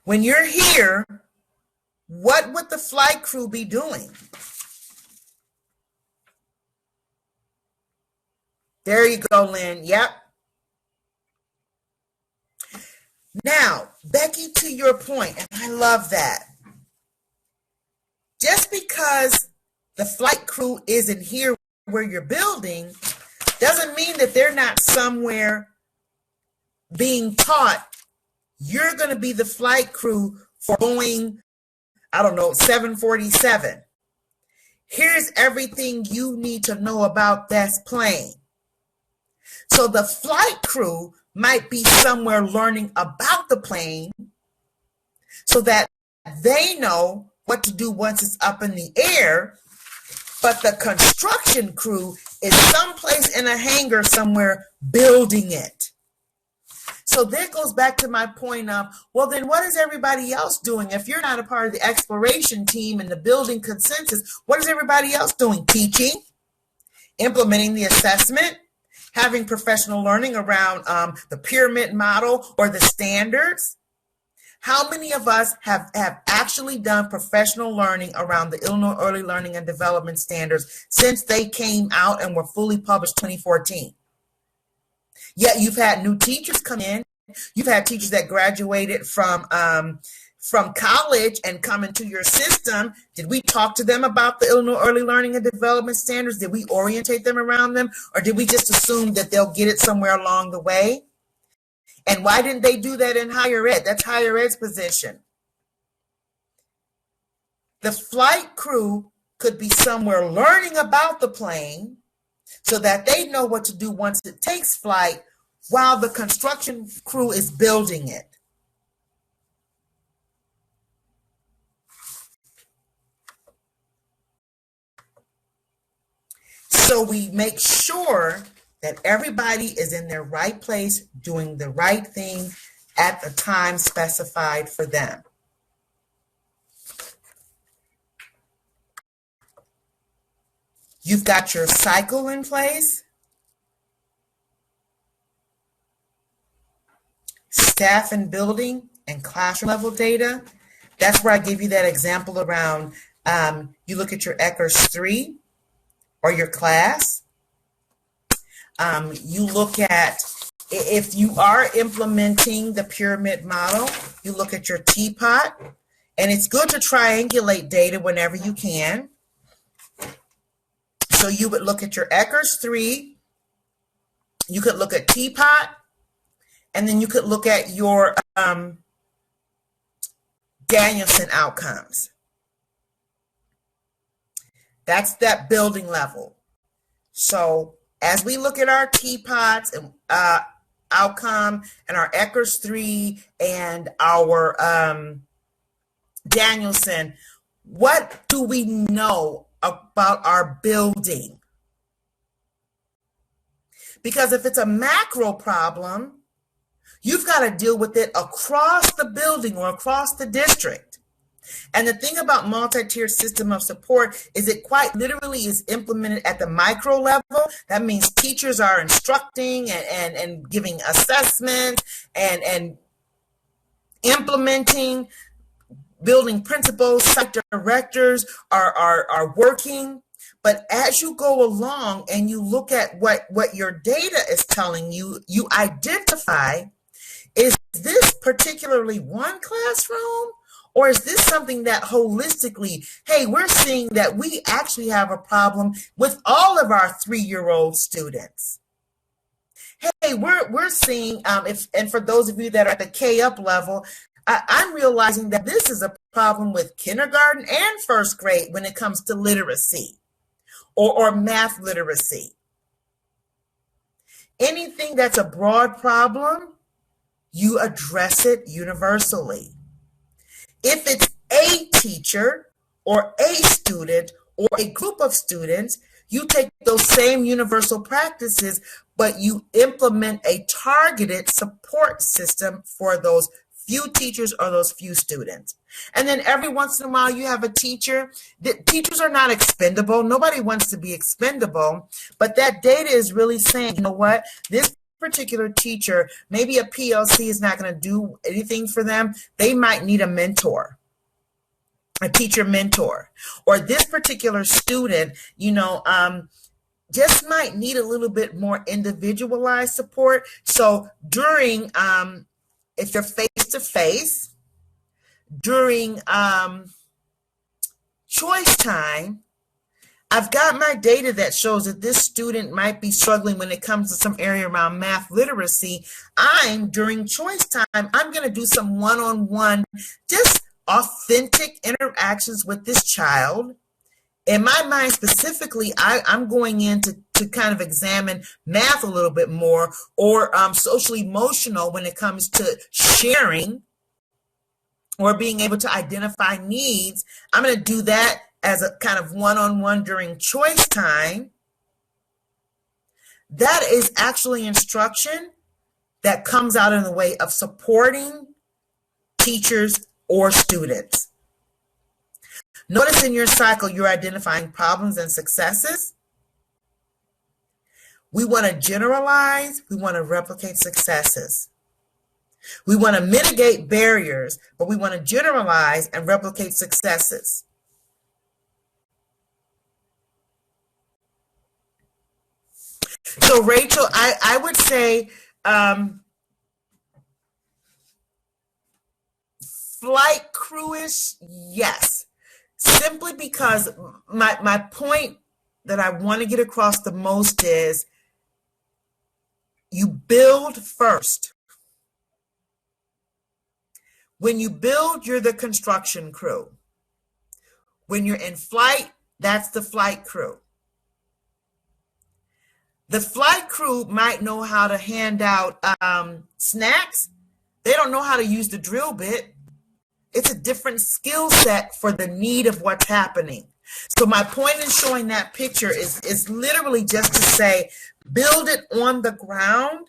When you're here, what would the flight crew be doing? There you go, Lynn. Yep. Now, Becky, to your point, and I love that. Just because the flight crew isn't here where you're building doesn't mean that they're not somewhere being taught. You're going to be the flight crew for Boeing, I don't know, 747. Here's everything you need to know about that plane. So the flight crew might be somewhere learning about the plane so that they know what to do once it's up in the air, but the construction crew is someplace in a hangar somewhere building it. So that goes back to my point of, well, then what is everybody else doing? If you're not a part of the exploration team and the building consensus, what is everybody else doing? Teaching, implementing the assessment, having professional learning around the pyramid model or the standards. How many of us have actually done professional learning around the Illinois Early Learning and Development Standards since they came out and were fully published 2014? Yet you've had new teachers come in. You've had teachers that graduated from college and come into your system. Did we talk to them about the Illinois Early Learning and Development Standards? Did we orientate them around them? Or did we just assume that they'll get it somewhere along the way? And why didn't they do that in higher ed? That's higher ed's position. The flight crew could be somewhere learning about the plane so that they know what to do once it takes flight while the construction crew is building it. So we make sure that everybody is in their right place, doing the right thing at the time specified for them. You've got your cycle in place, staff and building, and classroom level data. That's where I give you that example around, you look at your ECRS 3 or your class. You look at If you are implementing the pyramid model, you look at your teapot, and it's good to triangulate data whenever you can. So you would look at your Eckers 3, you could look at teapot, and then you could look at your Danielson outcomes. That's that building level. So as we look at our teapots and outcome and our Eckers 3 and our Danielson, what do we know about our building? Because if it's a macro problem, you've got to deal with it across the building or across the district. And the thing about multi-tiered system of support is it quite literally is implemented at the micro level. That means teachers are instructing and giving assessments and implementing. Building principals, site directors are working. But as you go along and you look at what your data is telling you, you identify, is this particularly one classroom? Or is this something that holistically, hey, we're seeing that we actually have a problem with all of our 3-year-old students? Hey, we're seeing, and for those of you that are at the K up level, I'm realizing that this is a problem with kindergarten and first grade when it comes to literacy or math literacy. Anything that's a broad problem, you address it universally. If it's a teacher or a student or a group of students, you take those same universal practices, but you implement a targeted support system for those few teachers or those few students. And then every once in a while you have a teacher. Teachers are not expendable. Nobody wants to be expendable, but that data is really saying, you know what, this particular teacher, maybe a PLC is not going to do anything for them. They might need a mentor, a teacher mentor, or this particular student, just might need a little bit more individualized support. So during, if you're face-to-face, during choice time, I've got my data that shows that this student might be struggling when it comes to some area around math literacy. During choice time, I'm going to do some one-on-one, just authentic interactions with this child. In my mind specifically, I'm going in to kind of examine math a little bit more, or social emotional when it comes to sharing or being able to identify needs. I'm going to do that as a kind of one-on-one during choice time. That is actually instruction that comes out in the way of supporting teachers or students. Notice in your cycle, you're identifying problems and successes. We want to generalize. We want to replicate successes. We want to mitigate barriers, but we want to generalize and replicate successes. So Rachel, I would say flight crewish, yes. Simply because my point that I want to get across the most is you build first. When you build, you're the construction crew. When you're in flight, that's the flight crew. The flight crew might know how to hand out snacks. They don't know how to use the drill bit. It's a different skill set for the need of what's happening. So my point in showing that picture is literally just to say, build it on the ground.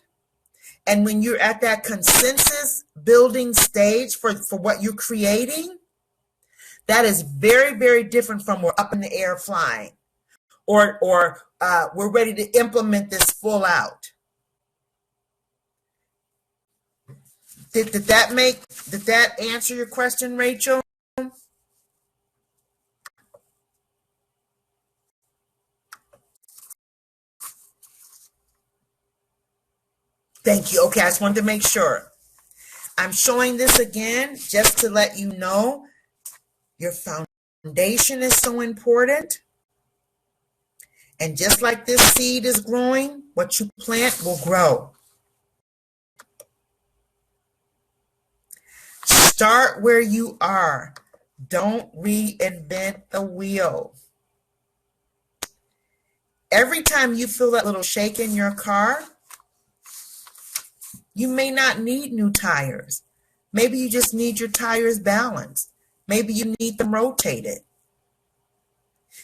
And when you're at that consensus building stage for what you're creating, that is very, very different from we're up in the air flying, or we're ready to implement this full out. Did that answer your question, Rachel? Thank you. Okay, I just wanted to make sure. I'm showing this again just to let you know your foundation is so important. And just like this seed is growing, what you plant will grow. Start where you are. Don't reinvent the wheel. Every time you feel that little shake in your car, you may not need new tires. Maybe you just need your tires balanced. Maybe you need them rotated.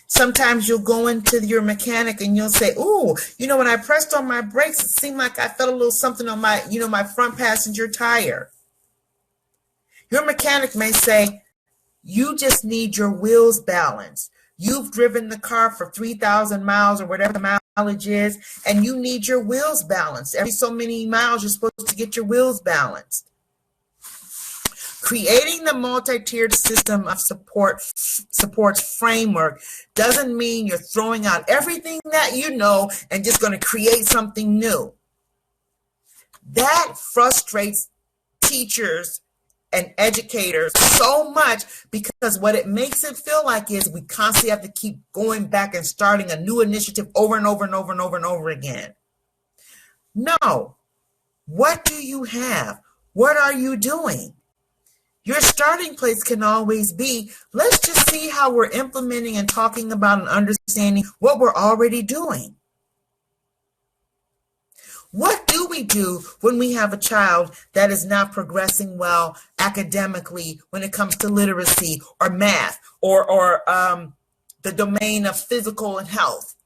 Sometimes you'll go into your mechanic and you'll say, ooh, when I pressed on my brakes, it seemed like I felt a little something on my, my front passenger tire. Your mechanic may say, you just need your wheels balanced. You've driven the car for 3,000 miles or whatever the mileage is, and you need your wheels balanced. Every so many miles, you're supposed to get your wheels balanced. Creating the multi-tiered system of supports framework doesn't mean you're throwing out everything that you know and just going to create something new. That frustrates teachers and educators so much, because what it makes it feel like is we constantly have to keep going back and starting a new initiative over and over and over and over and over again. No. What do you have? What are you doing? Your starting place can always be, let's just see how we're implementing and talking about and understanding what we're already doing. What do we do when we have a child that is not progressing well academically when it comes to literacy or math or the domain of physical and health?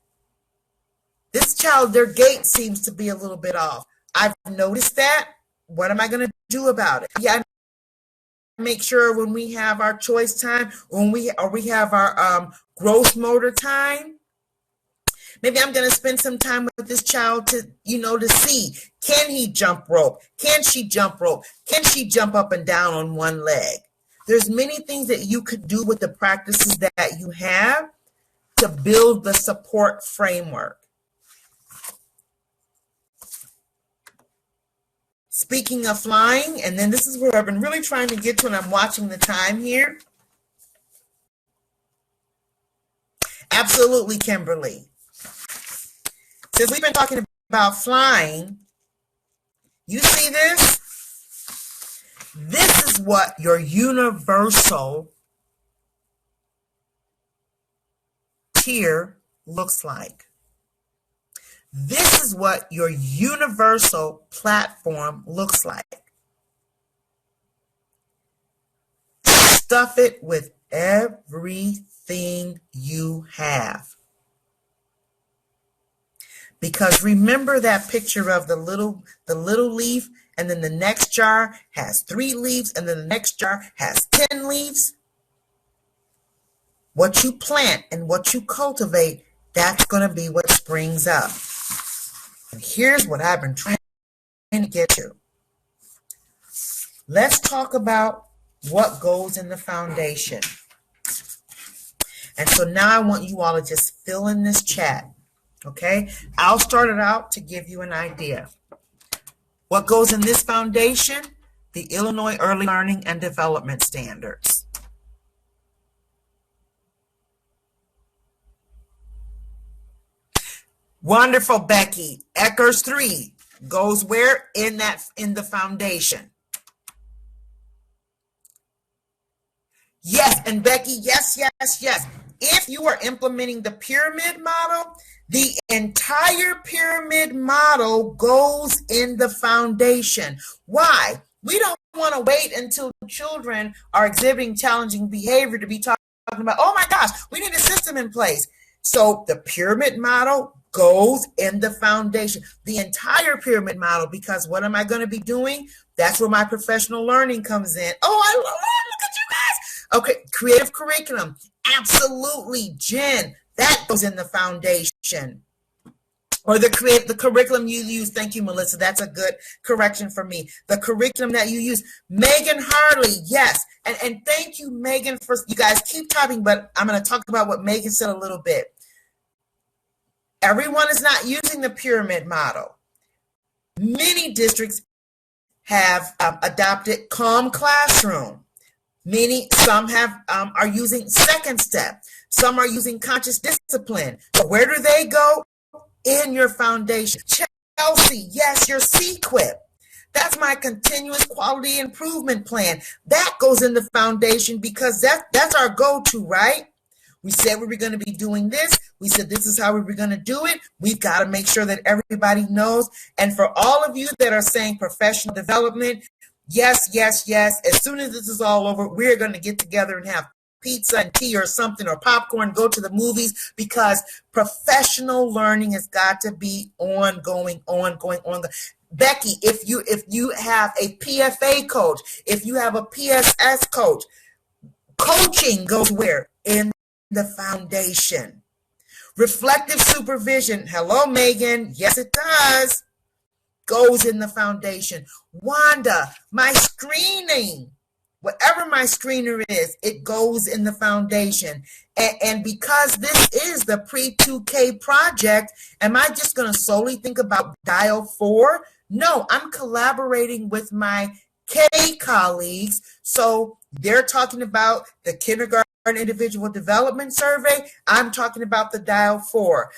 This child, their gait seems to be a little bit off. I've noticed that. What am I going to do about it? Yeah, make sure when we have our choice time, when we have our gross motor time, maybe I'm going to spend some time with this child to see, can he jump rope? Can she jump rope? Can she jump up and down on one leg? There's many things that you could do with the practices that you have to build the support framework. Speaking of flying, and then this is where I've been really trying to get to, and I'm watching the time here. Absolutely, Kimberly. Since we've been talking about flying, you see this? This is what your universal tier looks like. This is what your universal platform looks like. Stuff it with everything you have. Because remember that picture of the little leaf, and then the next jar has 3 leaves, and then the next jar has 10 leaves? What you plant and what you cultivate, that's going to be what springs up. And here's what I've been trying to get to. Let's talk about what goes in the foundation. And so now I want you all to just fill in this chat. Okay, I'll start it out to give you an idea. What goes in this foundation? The Illinois Early Learning and Development Standards. Wonderful, Becky. Eckers 3 goes where? In the foundation. Yes, and Becky, yes. If you are implementing the pyramid model, the entire pyramid model goes in the foundation. Why? We don't want to wait until children are exhibiting challenging behavior to be talking about, oh my gosh, we need a system in place. So the pyramid model goes in the foundation, the entire pyramid model, because what am I going to be doing? That's where my professional learning comes in. Oh, look at you guys. Okay, creative curriculum. Absolutely, Jen. That goes in the foundation. Or the curriculum you use. Thank you, Melissa. That's a good correction for me. The curriculum that you use. Megan Harley, yes. And thank you, Megan, for you guys keep typing, but I'm going to talk about what Megan said a little bit. Everyone is not using the pyramid model. Many districts have adopted Calm Classroom. Some have are using Second Step. Some are using Conscious Discipline. So where do they go? In your foundation. Chelsea, yes, your CQUIP. That's my continuous quality improvement plan. That goes in the foundation because that's our go-to, right? We said we were going to be doing this. We said this is how we were going to do it. We've got to make sure that everybody knows. And for all of you that are saying professional development, yes, yes, yes. As soon as this is all over, we're going to get together and have pizza and tea or something or popcorn, go to the movies, because professional learning has got to be ongoing. Becky, if you have a PFA coach, if you have a PSS coach, coaching goes where? In the foundation. Reflective supervision, hello Megan, yes it does, goes in the foundation. Wanda, my screening, whatever my screener is, it goes in the foundation. And because this is the pre-2K project, am I just going to solely think about Dial 4? No, I'm collaborating with my K colleagues. So they're talking about the kindergarten individual development survey. I'm talking about the Dial 4.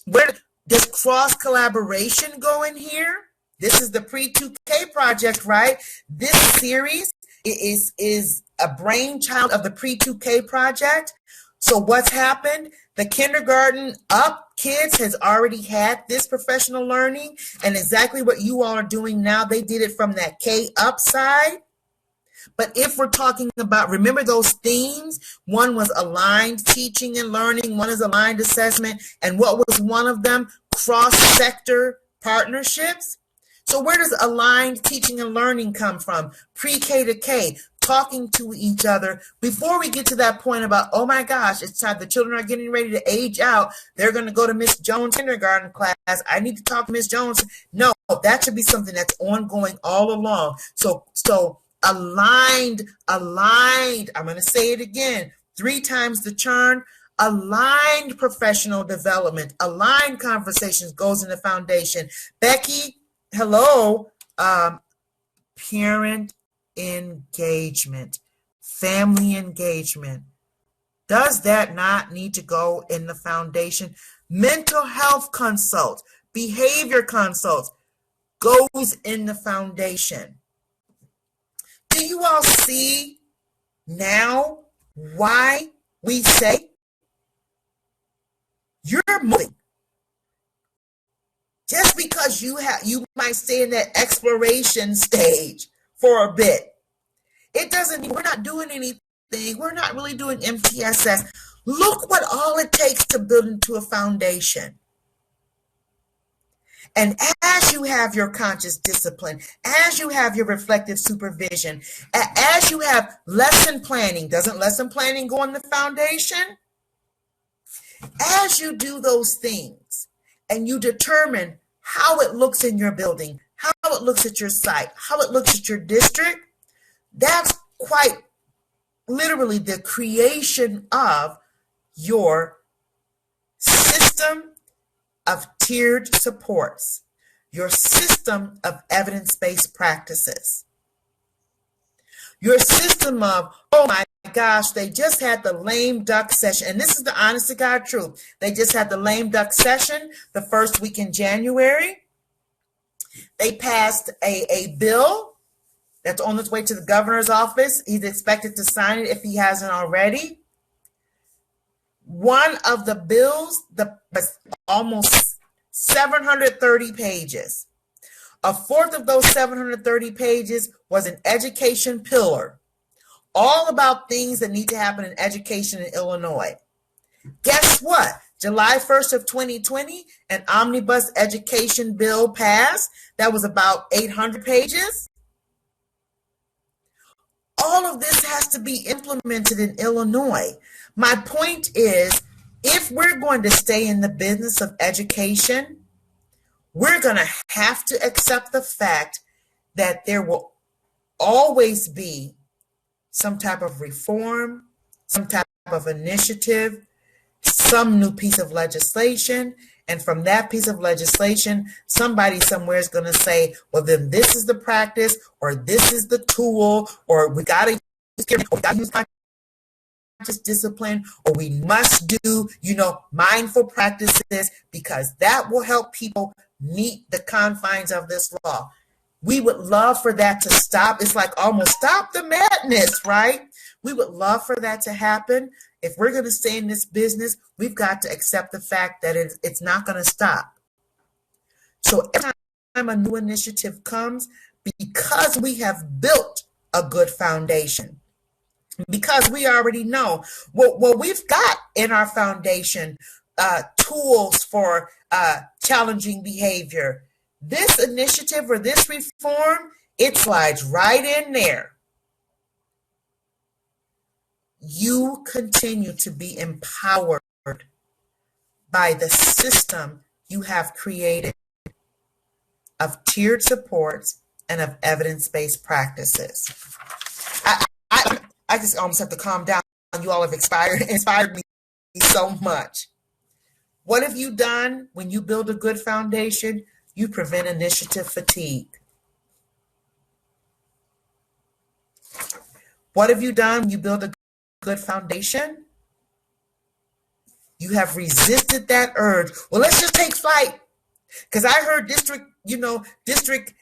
Where does cross collaboration go in here? This is the pre-2K project, right? This series is a brainchild of the pre-2K project. So what's happened? The kindergarten up kids has already had this professional learning, and exactly what you all are doing now, they did it from that K up side. But if we're talking about, remember those themes? One was aligned teaching and learning, one is aligned assessment, and what was one of them? Cross-sector partnerships. So where does aligned teaching and learning come from? Pre-K to K, talking to each other. Before we get to that point about, oh my gosh, it's time, the children are getting ready to age out. They're going to go to Miss Jones' kindergarten class. I need to talk to Miss Jones. No, that should be something that's ongoing all along. So aligned, I'm going to say it again, 3 times the churn. Aligned professional development, aligned conversations goes in the foundation. Becky, hello. Parent engagement, family engagement. Does that not need to go in the foundation? Mental health consults, behavior consults goes in the foundation. Do you all see now why we say you're moving? Just because you might stay in that exploration stage for a bit, it doesn't mean we're not doing anything. We're not really doing MTSS. Look what all it takes to build into a foundation. And as you have your conscious discipline, as you have your reflective supervision, as you have lesson planning, doesn't lesson planning go on the foundation? As you do those things and you determine how it looks in your building, how it looks at your site, how it looks at your district, that's quite literally the creation of your system of tiered supports, your system of evidence-based practices, your system of, oh my gosh, they just had the lame duck session. And this is the honest to God truth. They just had the lame duck session the first week in January. They passed a bill that's on its way to the governor's office. He's expected to sign it if he hasn't already. One of the bills, was almost 730 pages. A fourth of those 730 pages was an education pillar, all about things that need to happen in education in Illinois. Guess what? July 1st of 2020, an omnibus education bill passed that was about 800 pages. All of this has to be implemented in Illinois. My point is, if we're going to stay in the business of education, we're going to have to accept the fact that there will always be some type of reform, some type of initiative, some new piece of legislation, And from that piece of legislation, somebody somewhere is going to say, well, then this is the practice, or this is the tool, or we got to use conscious discipline, or we must do, mindful practices, because that will help people meet the confines of this law. We would love for that to stop. It's like almost stop the madness, right? We would love for that to happen. If we're going to stay in this business, we've got to accept the fact that it's not going to stop. So every time a new initiative comes, because we have built a good foundation, because we already know what we've got in our foundation, tools for challenging behavior. This initiative or this reform, it slides right in there. You continue to be empowered by the system you have created of tiered supports and of evidence-based practices. I just almost have to calm down. You all have inspired me so much. What have you done when you build a good foundation? You prevent initiative fatigue. What have you done when you build a good foundation? You have resisted that urge. Well, let's just take flight. Because I heard district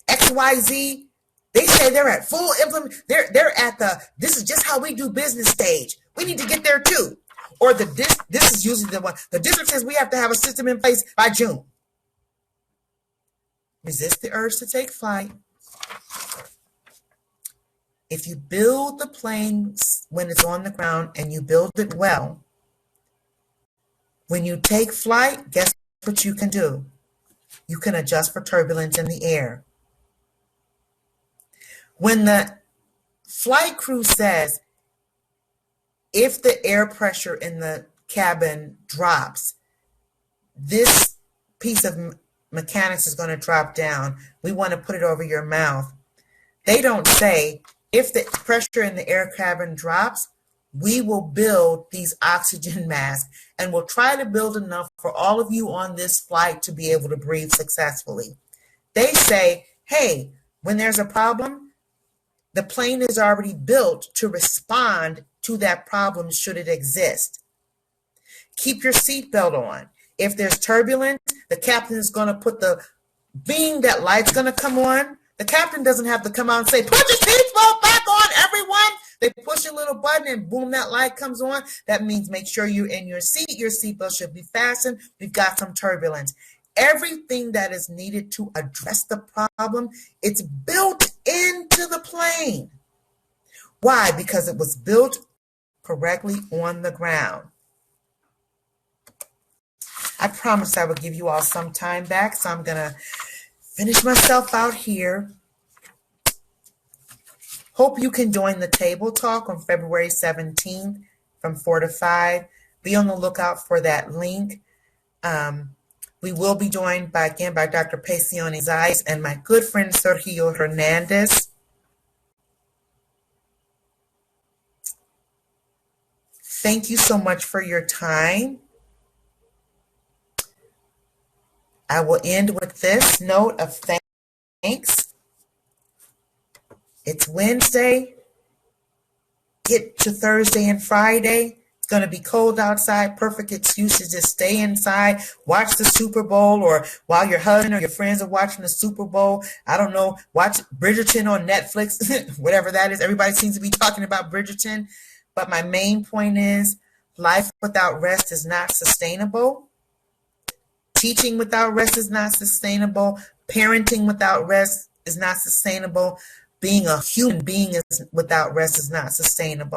XYZ, they say they're at full implement. They're at the this is just how we do business stage. We need to get there too. Or this is usually the one. The district says we have to have a system in place by June. Resist the urge to take flight. If you build the plane when it's on the ground and you build it well, when you take flight, guess what you can do? You can adjust for turbulence in the air. When the flight crew says, if the air pressure in the cabin drops, this piece of mechanics is going to drop down. We want to put it over your mouth. They don't say, if the pressure in the air cabin drops, we will build these oxygen masks, and we'll try to build enough for all of you on this flight to be able to breathe successfully. They say, hey, when there's a problem, the plane is already built to respond to that problem should it exist. Keep your seatbelt on. If there's turbulence, the captain is going to put the beam, that light's going to come on. The captain doesn't have to come out and say, put your seatbelt back on, everyone. They push a little button and boom, that light comes on. That means make sure you're in your seat. Your seatbelt should be fastened. We've got some turbulence. Everything that is needed to address the problem, it's built into the plane. Why? Because it was built correctly on the ground. I promised I would give you all some time back, so I'm going to finish myself out here. Hope you can join the table talk on February 17th from 4 to 5. Be on the lookout for that link. We will be joined by Dr. Pacione Zayas and my good friend Sergio Hernandez. Thank you so much for your time. I will end with this note of thanks. It's Wednesday. Get to Thursday and Friday. It's going to be cold outside. Perfect excuse to just stay inside, watch the Super Bowl, or while your husband or your friends are watching the Super Bowl, I don't know, watch Bridgerton on Netflix, whatever that is. Everybody seems to be talking about Bridgerton. But my main point is life without rest is not sustainable. Teaching without rest is not sustainable. Parenting without rest is not sustainable. Being a human being without rest is not sustainable.